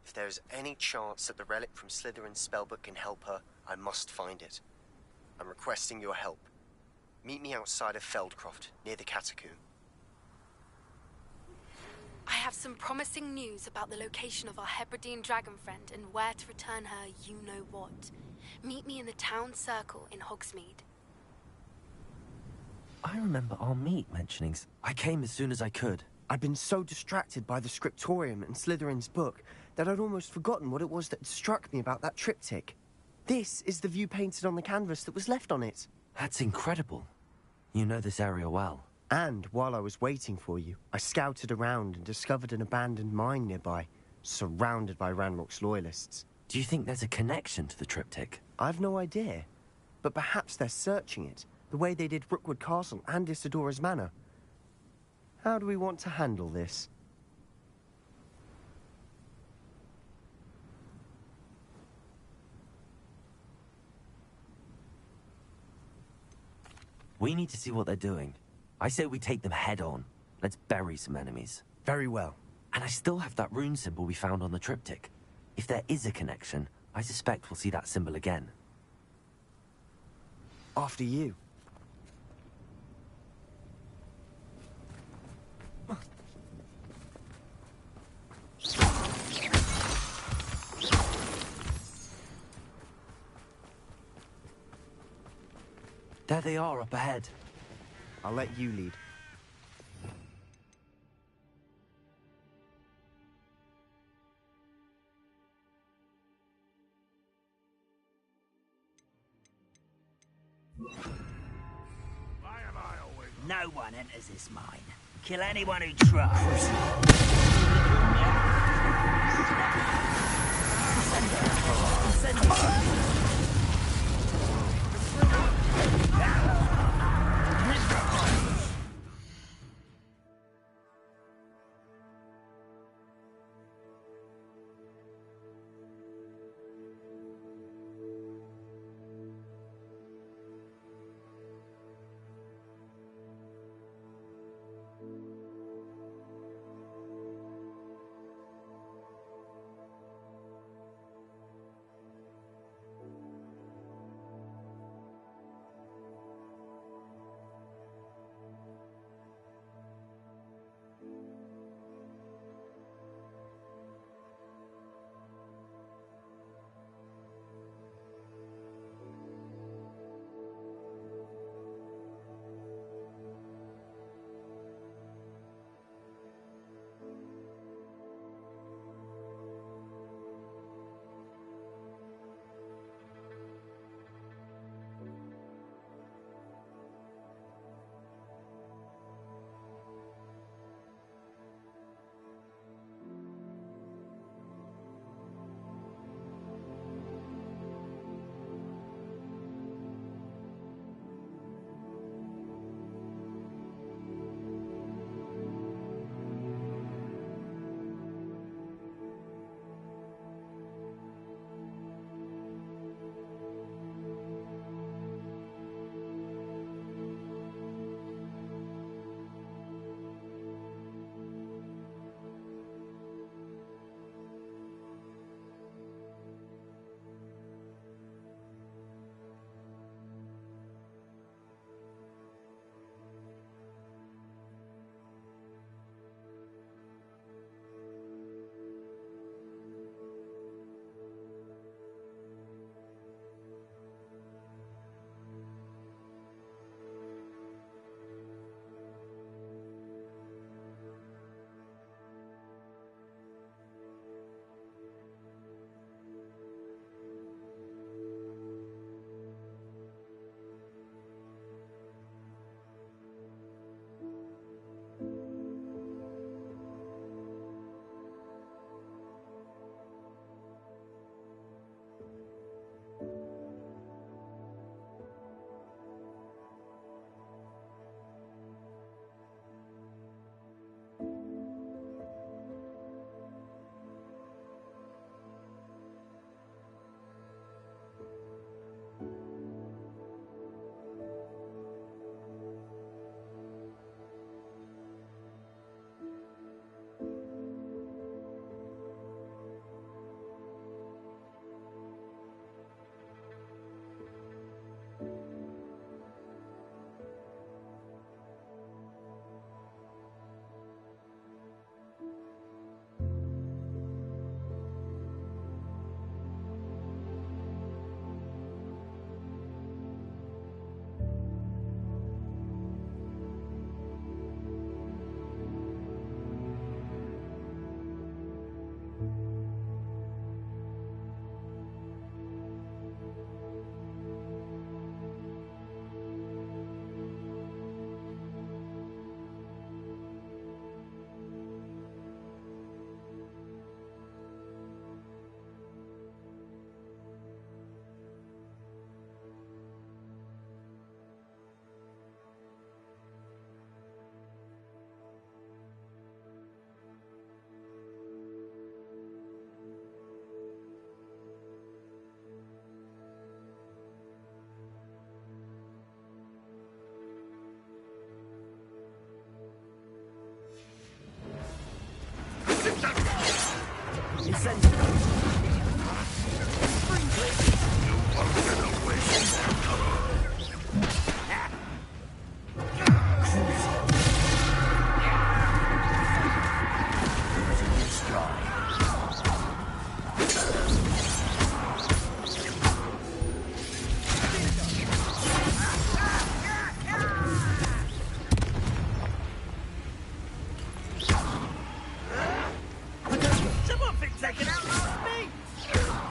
If there is any chance that the relic from Slytherin's spellbook can help her, I must find it. I'm requesting your help. Meet me outside of Feldcroft, near the Catacomb.
I have some promising news about the location of our Hebridean dragon friend and where to return her you-know-what. Meet me in the town circle in Hogsmeade.
I remember our meet mentioning... I came as soon as I could.
I'd been so distracted by the scriptorium and Slytherin's book that I'd almost forgotten what it was that struck me about that triptych. This is the view painted on the canvas that was left on it.
That's incredible. You know this area well.
And while I was waiting for you, I scouted around and discovered an abandoned mine nearby, surrounded by Ranrock's loyalists.
Do you think there's a connection to the triptych?
I've no idea, but perhaps they're searching it, the way they did Rookwood Castle and Isidora's Manor. How do we want to handle this?
We need to see what they're doing. I say we take them head on. Let's bury some enemies.
Very well.
And I still have that rune symbol we found on the triptych. If there is a connection, I suspect we'll see that symbol again.
After you.
There they are, up ahead.
I'll let you lead.
No one enters this mine. Kill anyone who tries.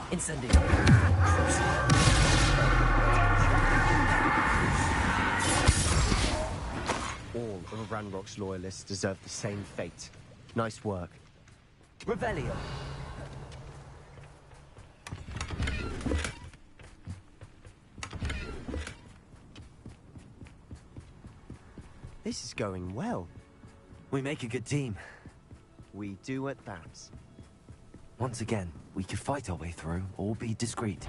Incendio.
All of Ranrock's loyalists deserve the same fate. Nice work.
Revelio.
This is going well.
We make a good team.
We do at that.
Once again, we could fight our way through or be discreet.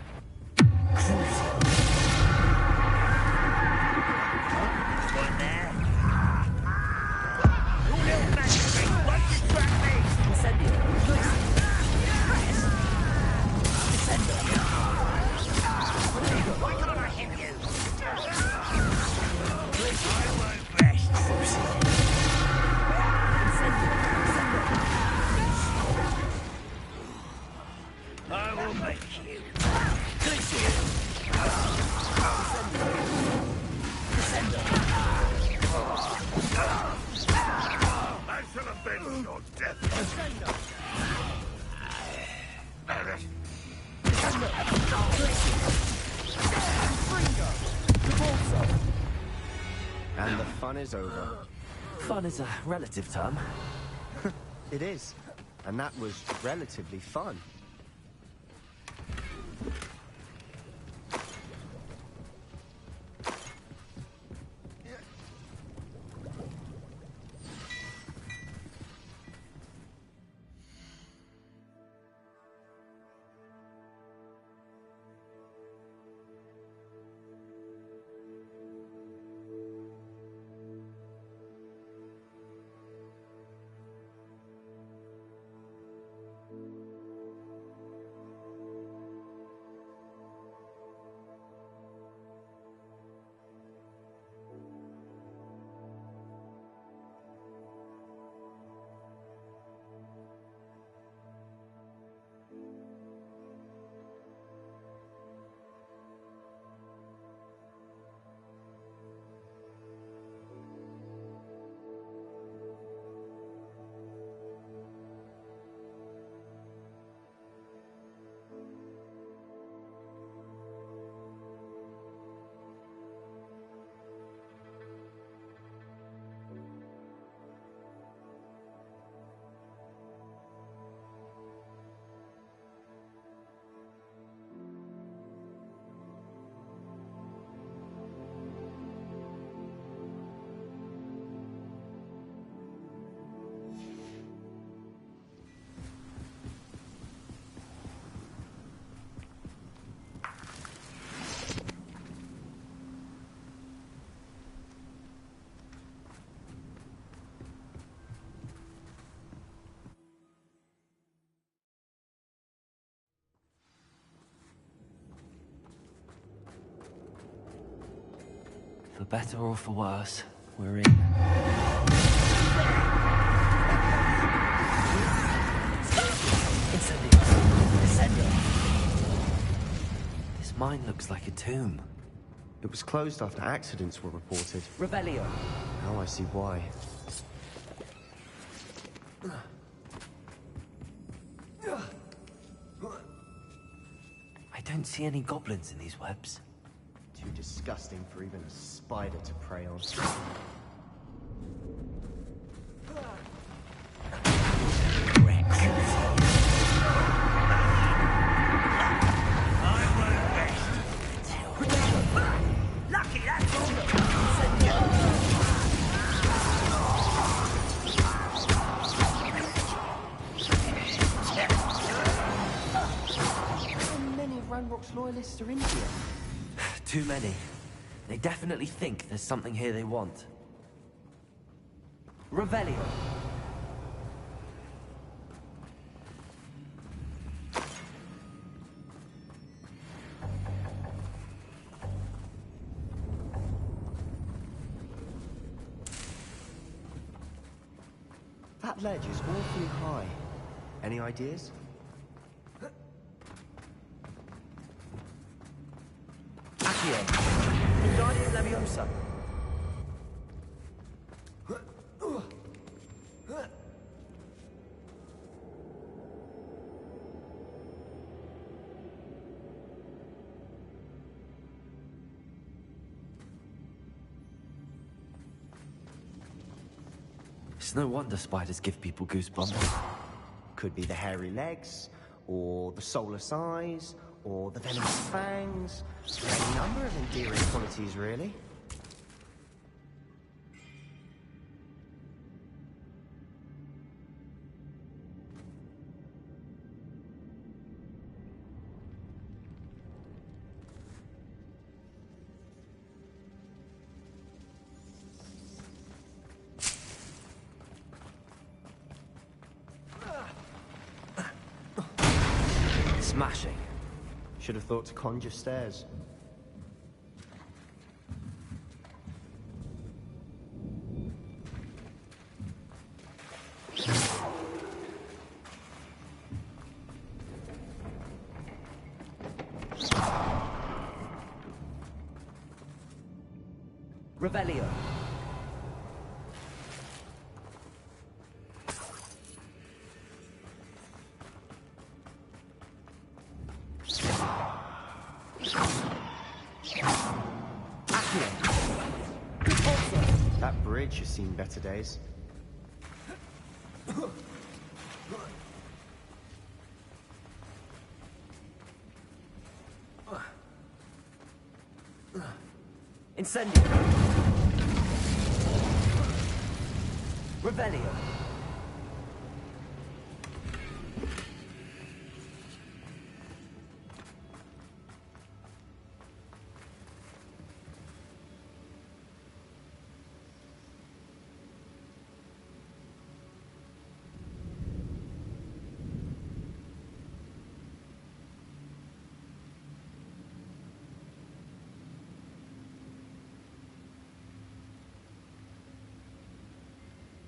I will make you.
I shall avenge your death.
And the fun is over.
Fun is a relative term.
It is. And that was relatively fun.
For better or for worse, we're in. This mine looks like a tomb.
It was closed after accidents were reported.
Revelio.
Now I see why.
I don't see any goblins in these webs.
Too disgusting for even a spider to prey on.
Lucky that's all.
How many of Ranrock's loyalists are in here?
Too many. They definitely think there's something here they want. Revelio.
That ledge is awfully high. Any ideas?
Accio. Wingardium Leviosa. It's no wonder spiders give people goosebumps.
Could be the hairy legs, or the soulless eyes, or the venomous fangs. A number of endearing qualities, really.
Smashing.
Should have thought to conjure stairs.
Revelio.
That bridge has seen better days.
Incendio. Revelio.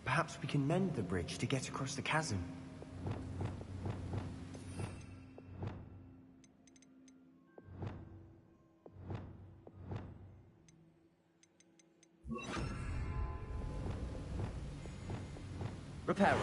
Perhaps we can mend the bridge to get across the chasm.
Repair it.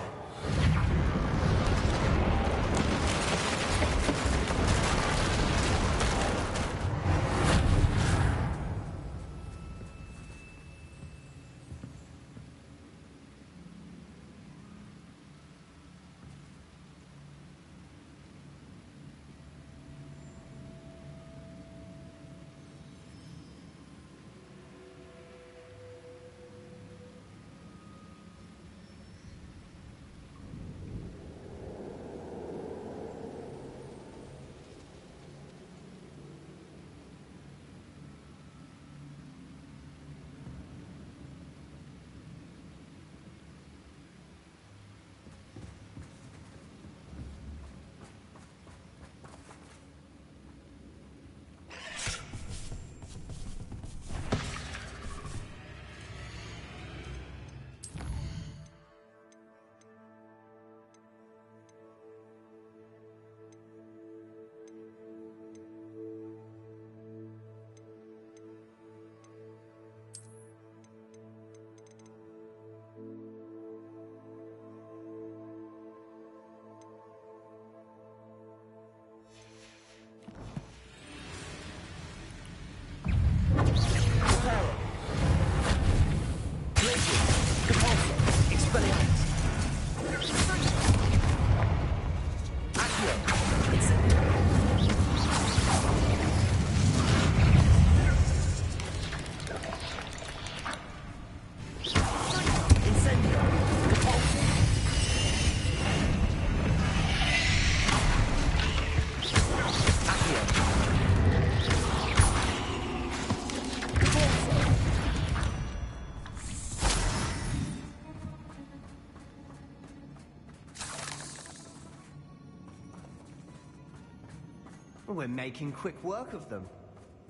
We're making quick work of them.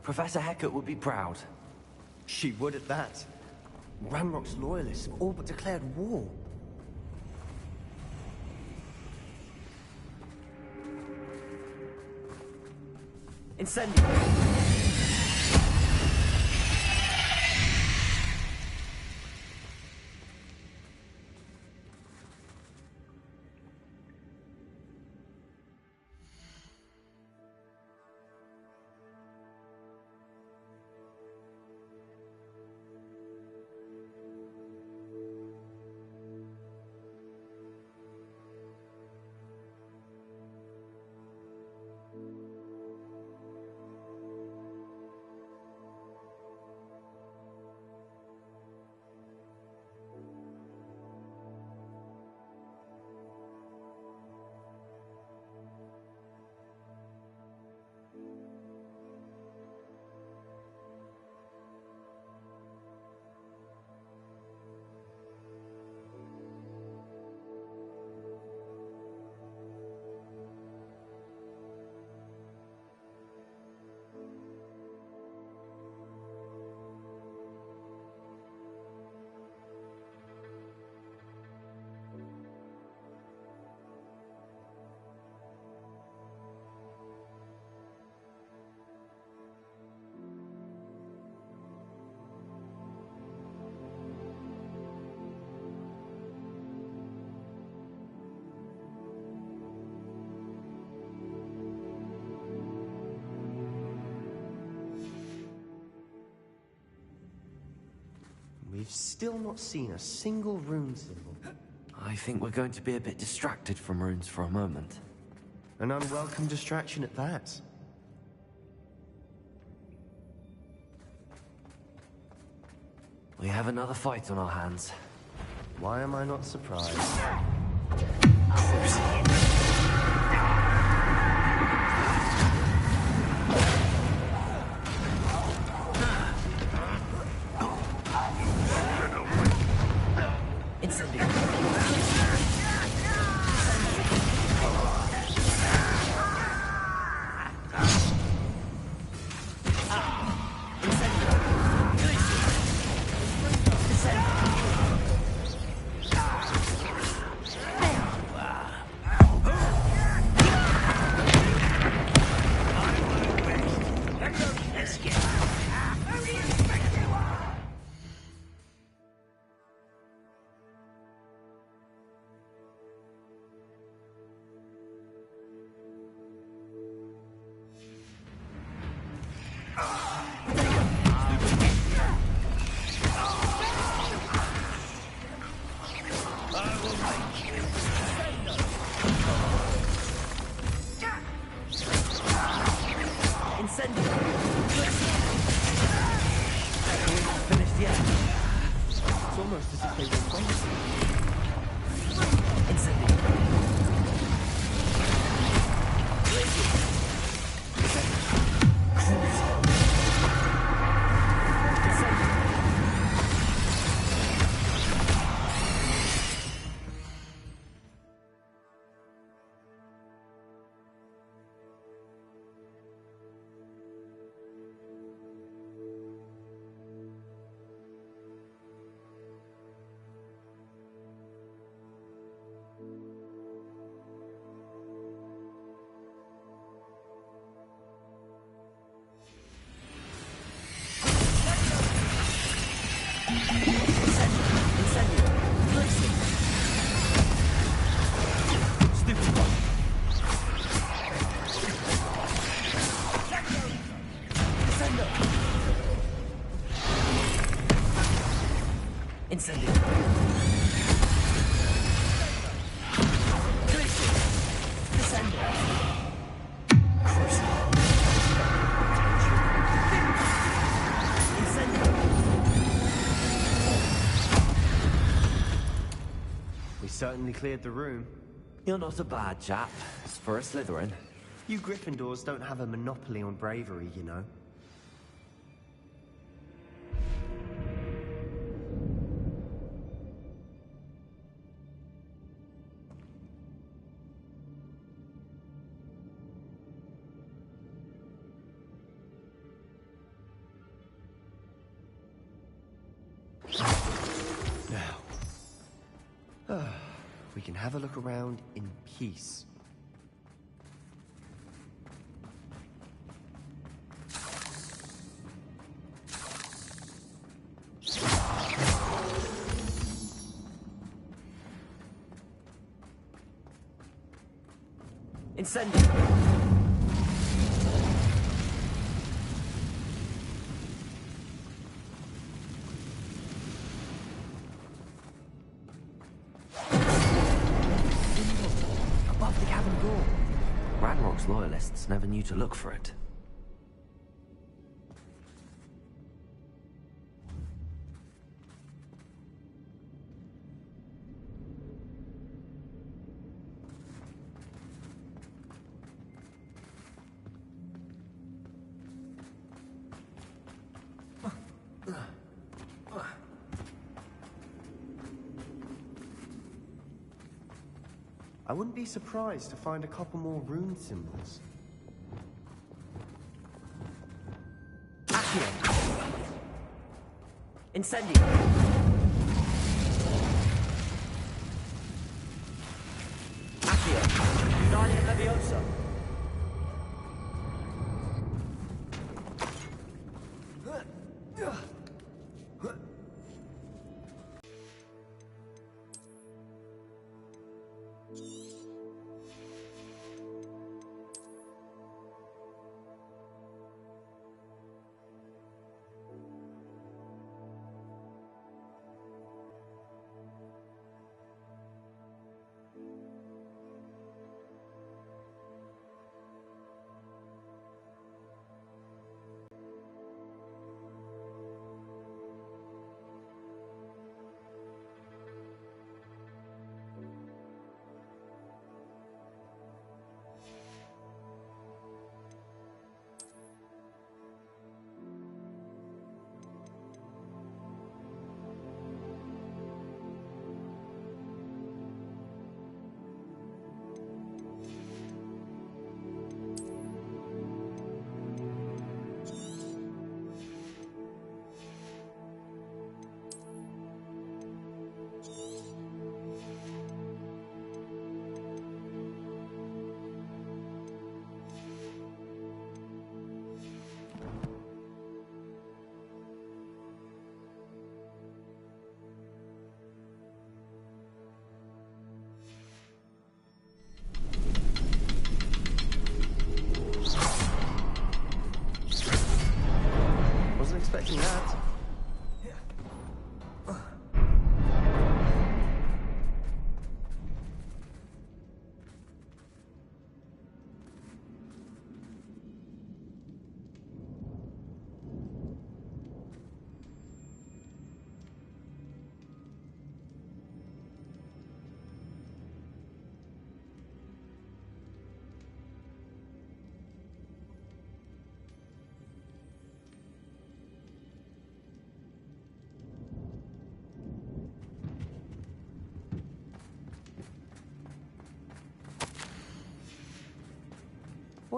Professor Hecat would be proud.
She would at that. Ranrock's loyalists have all but declared war.
Incendio.
we've still not seen a single rune symbol.
I think we're going to be a bit distracted from runes for a moment.
An unwelcome distraction at that.
We have another fight on our hands.
Why am I not surprised? Certainly cleared the room.
You're not a bad chap, for a Slytherin.
You Gryffindors don't have a monopoly on bravery, you know. We can have a look around in peace.
Incendio! Ranrock's loyalists never knew to look for it.
I wouldn't be surprised to find a couple more rune symbols.
Accio! Incendio! Accio! Guardian Leviosa!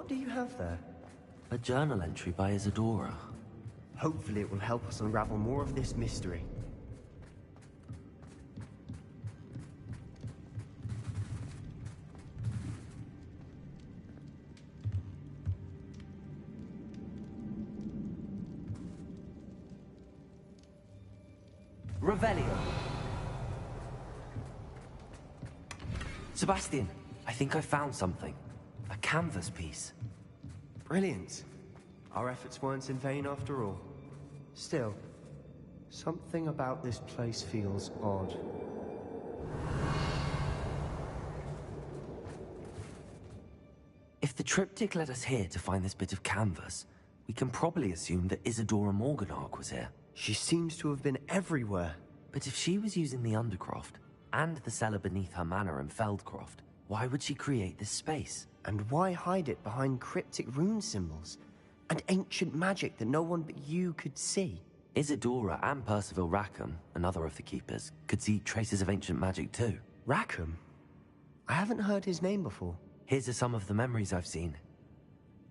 do you have there?
A journal entry by Isadora.
Hopefully it will help us unravel more of this mystery.
Revelio. Sebastian, I think I found something. A canvas piece.
Brilliant. Our efforts weren't in vain after all. Still, something about this place feels odd.
If the triptych led us here to find this bit of canvas, we can probably assume that Isadora Morganach was here.
She seems to have been everywhere.
But if she was using the Undercroft, and the cellar beneath her manor in Feldcroft, why would she create this space?
And why hide it behind cryptic rune symbols? And ancient magic that no one but you could see?
Isadora and Percival Rackham, another of the Keepers, could see traces of ancient magic too.
Rackham? I haven't heard his name before.
Here are some of the memories I've seen.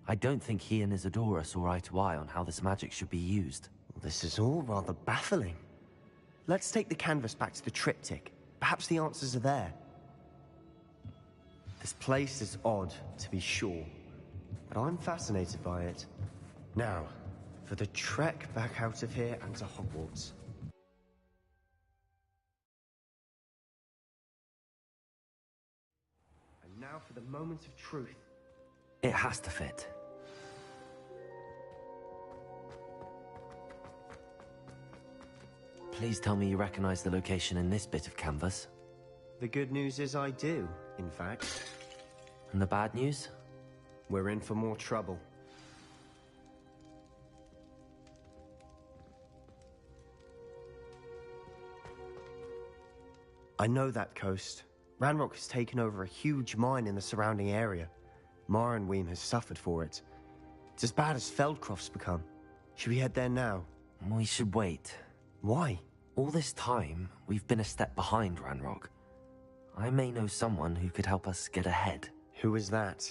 I don't think he and Isadora saw eye to eye on how this magic should be used.
This is all rather baffling. Let's take the canvas back to the triptych. Perhaps the answers are there. This place is odd, to be sure, but I'm fascinated by it. Now, for the trek back out of here and to Hogwarts. And now for the moment of truth.
It has to fit. Please tell me you recognize the location in this bit of canvas.
The good news is I do, in fact.
And the bad news?
We're in for more trouble. I know that coast. Ranrock has taken over a huge mine in the surrounding area. Marrenweem has suffered for it. It's as bad as Feldcroft's become. Should we head there now?
We should wait.
Why?
All this time, we've been a step behind Ranrock. I may know someone who could help us get ahead.
Who is that?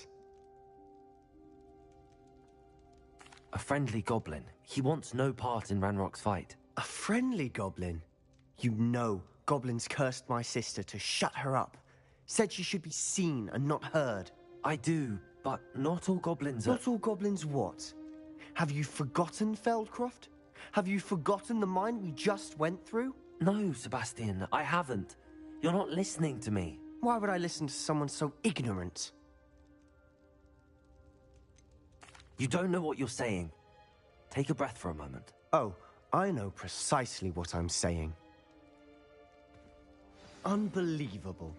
A friendly goblin. He wants no part in Ranrock's fight.
A friendly goblin? You know, goblins cursed my sister to shut her up. Said she should be seen and not heard.
I do, but not all goblins are...
Not all goblins what? Have you forgotten Feldcroft? Have you forgotten the mine we just went through?
No, Sebastian, I haven't. You're not listening to me.
Why would I listen to someone so ignorant?
You don't know what you're saying. Take a breath for a moment.
Oh, I know precisely what I'm saying. Unbelievable.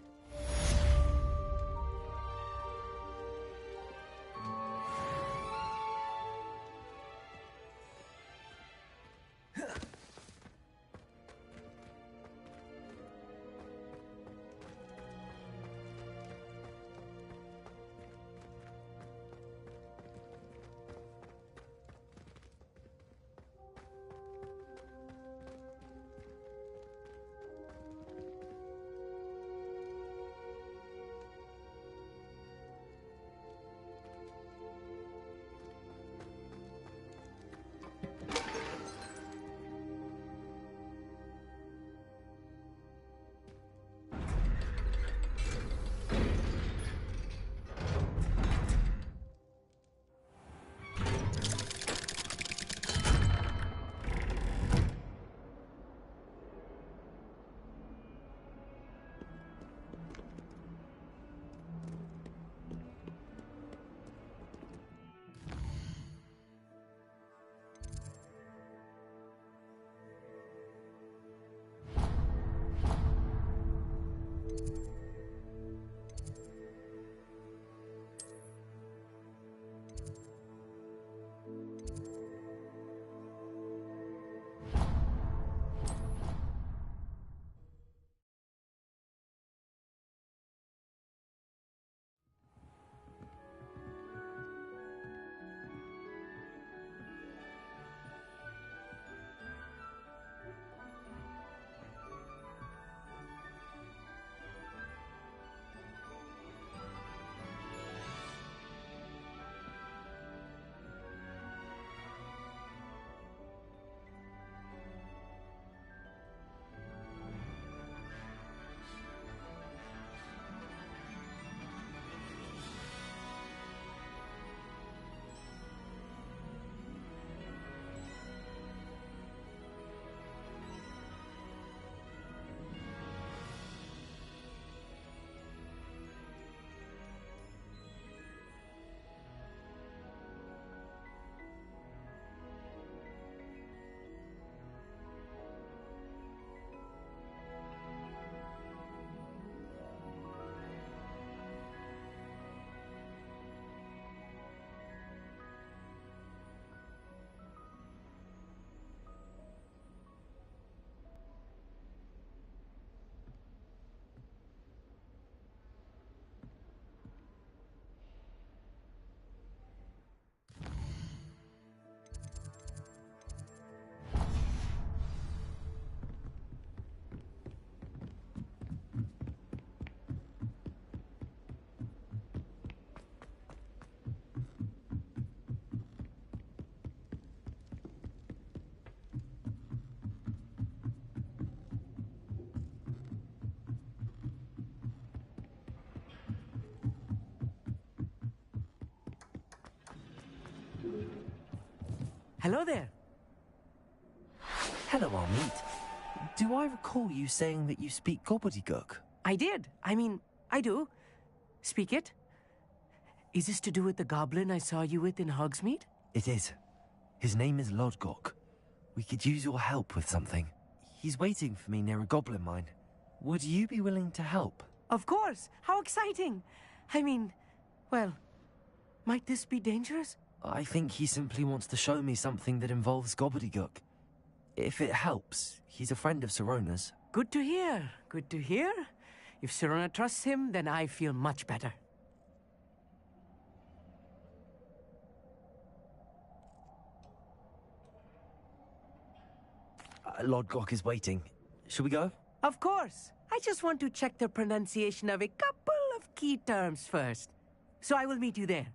Hello there.
Hello, Armeet. Do I recall you saying that you speak gobbledygook?
I did. I mean, I do. Speak it. Is this to do with the goblin I saw you with in Hogsmeade?
It is. His name is Lodgok. We could use your help with something. He's waiting for me near a goblin mine. Would you be willing to help?
Of course. How exciting. I mean, well, might this be dangerous?
I think he simply wants to show me something that involves gobbledygook. If it helps, he's a friend of Sirona's.
Good to hear. Good to hear. If Sirona trusts him, then I feel much better.
Lodgok is waiting. Shall we go?
Of course. I just want to check the pronunciation of a couple of key terms first. So I will meet you there.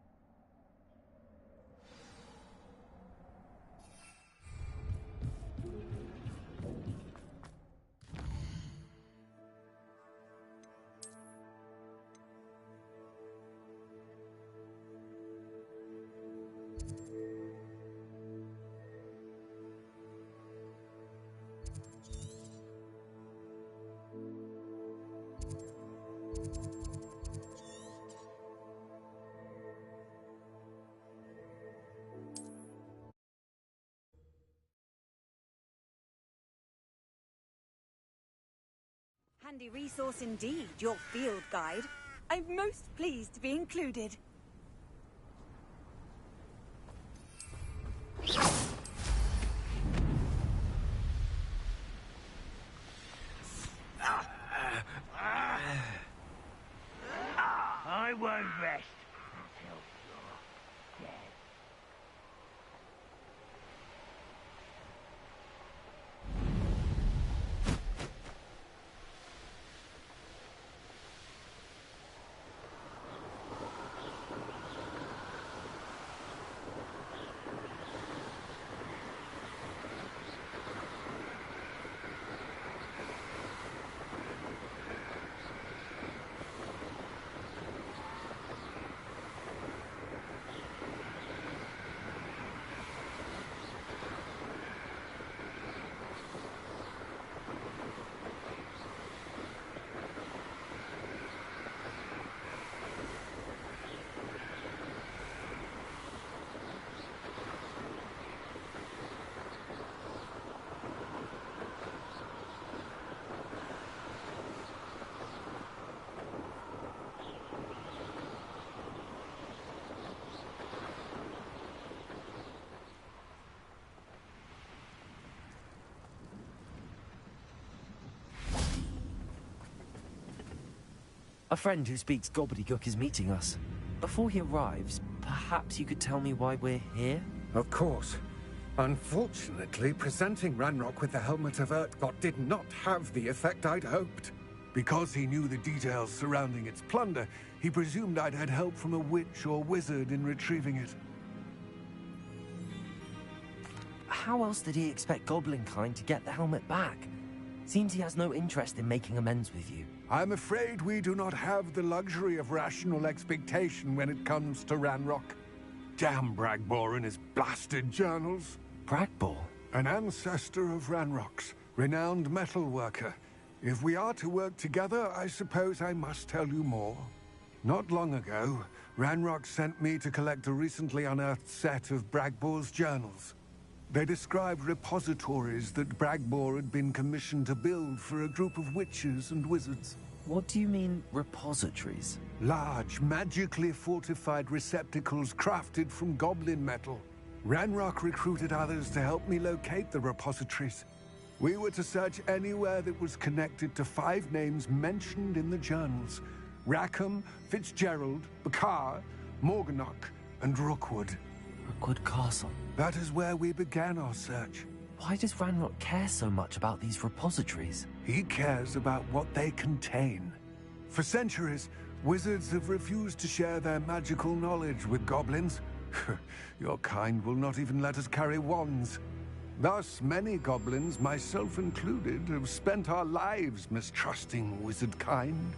Handy resource indeed, your field guide. I'm most pleased to be included.
I won't rest until you're dead.
A friend who speaks gobbledygook is meeting us. Before he arrives, perhaps you could tell me why we're here?
Of course. Unfortunately, presenting Ranrock with the Helmet of Urtkot did not have the effect I'd hoped. Because he knew the details surrounding its plunder, he presumed I'd had help from a witch or wizard in retrieving it.
How else did he expect Goblinkind to get the helmet back? Seems he has no interest in making amends with you.
I'm afraid we do not have the luxury of rational expectation when it comes to Ranrock. Damn Bragbor and his blasted journals.
Bragbor?
An ancestor of Ranrock's, renowned metal worker. If we are to work together, I suppose I must tell you more. Not long ago, Ranrock sent me to collect a recently unearthed set of Bragbor's journals. They described repositories that Bragbor had been commissioned to build for a group of witches and wizards.
What do you mean, repositories?
Large, magically fortified receptacles crafted from goblin metal. Ranrock recruited others to help me locate the repositories. We were to search anywhere that was connected to 5 names mentioned in the journals. Rackham, Fitzgerald, Bakar, Morganach, and Rookwood.
Rookwood Castle?
That is where we began our search.
Why does Ranrock care so much about these repositories?
He cares about what they contain. For centuries, wizards have refused to share their magical knowledge with goblins. Your kind will not even let us carry wands. Thus, many goblins, myself included, have spent our lives mistrusting wizard kind.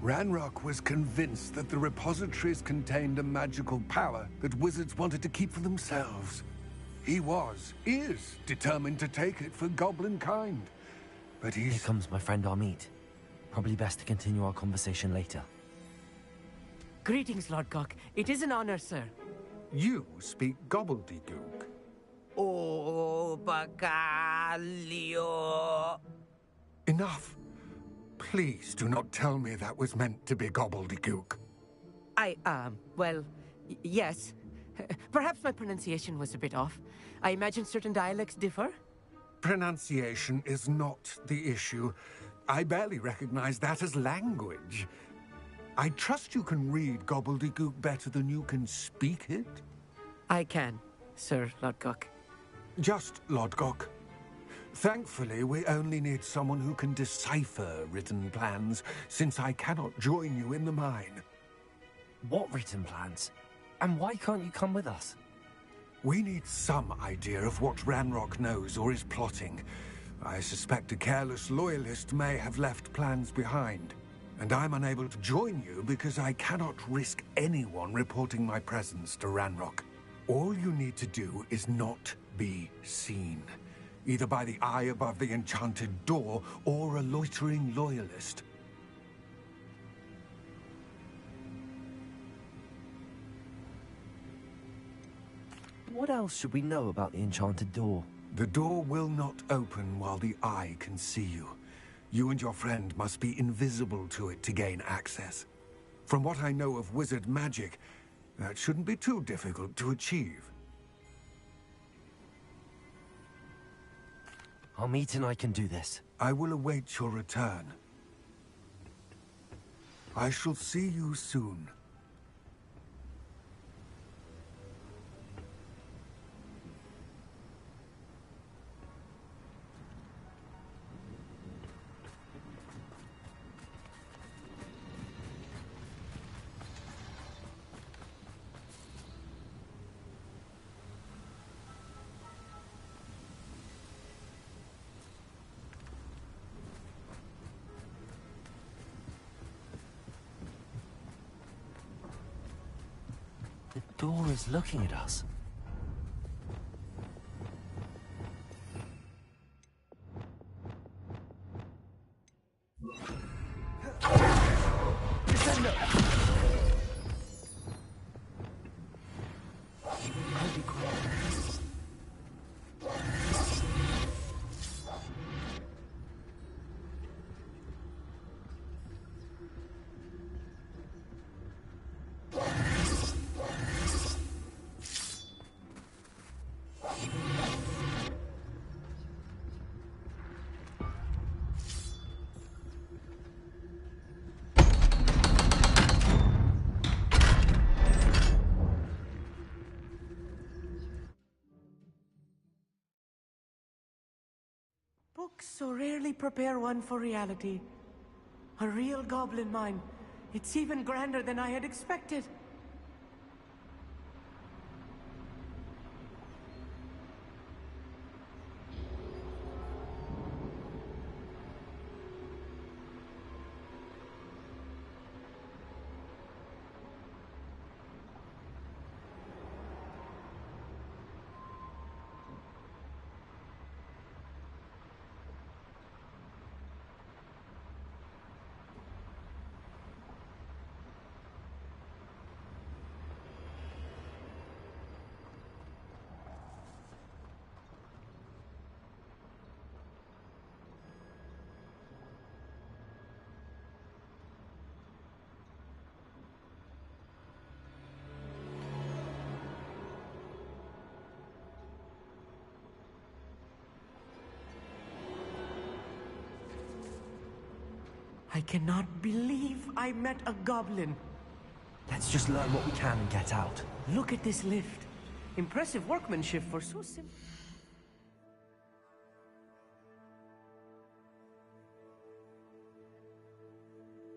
Ranrock was convinced that the repositories contained a magical power that wizards wanted to keep for themselves. He is determined to take it for goblin kind. But he's...
Here comes my friend Amit. Probably best to continue our conversation later.
Greetings, Lord Cock. It is an honor, sir.
You speak gobbledygook.
Oh, bacalio.
Enough. Please do not tell me that was meant to be gobbledygook.
Well, yes. Perhaps my pronunciation was a bit off. I imagine certain dialects differ?
Pronunciation is not the issue. I barely recognize that as language. I trust you can read gobbledygook better than you can speak it?
I can, Sir Lodgok.
Just Lodgok. Thankfully, we only need someone who can decipher written plans, since I cannot join you in the mine.
What written plans? And why can't you come with us?
We need some idea of what Ranrock knows or is plotting. I suspect a careless loyalist may have left plans behind. And I'm unable to join you because I cannot risk anyone reporting my presence to Ranrock. All you need to do is not be seen. Either by the eye above the enchanted door or a loitering loyalist.
What else should we know about the enchanted door?
The door will not open while the eye can see you. You and your friend must be invisible to it to gain access. From what I know of wizard magic, that shouldn't be too difficult to achieve.
Amit and I can do this.
I will await your return. I shall see you soon.
The door is looking at us.
Books so rarely prepare one for reality. A real goblin mine. It's even grander than I had expected. I cannot believe I met a goblin.
Let's just learn what we can and get out.
Look at this lift. Impressive workmanship for so simple.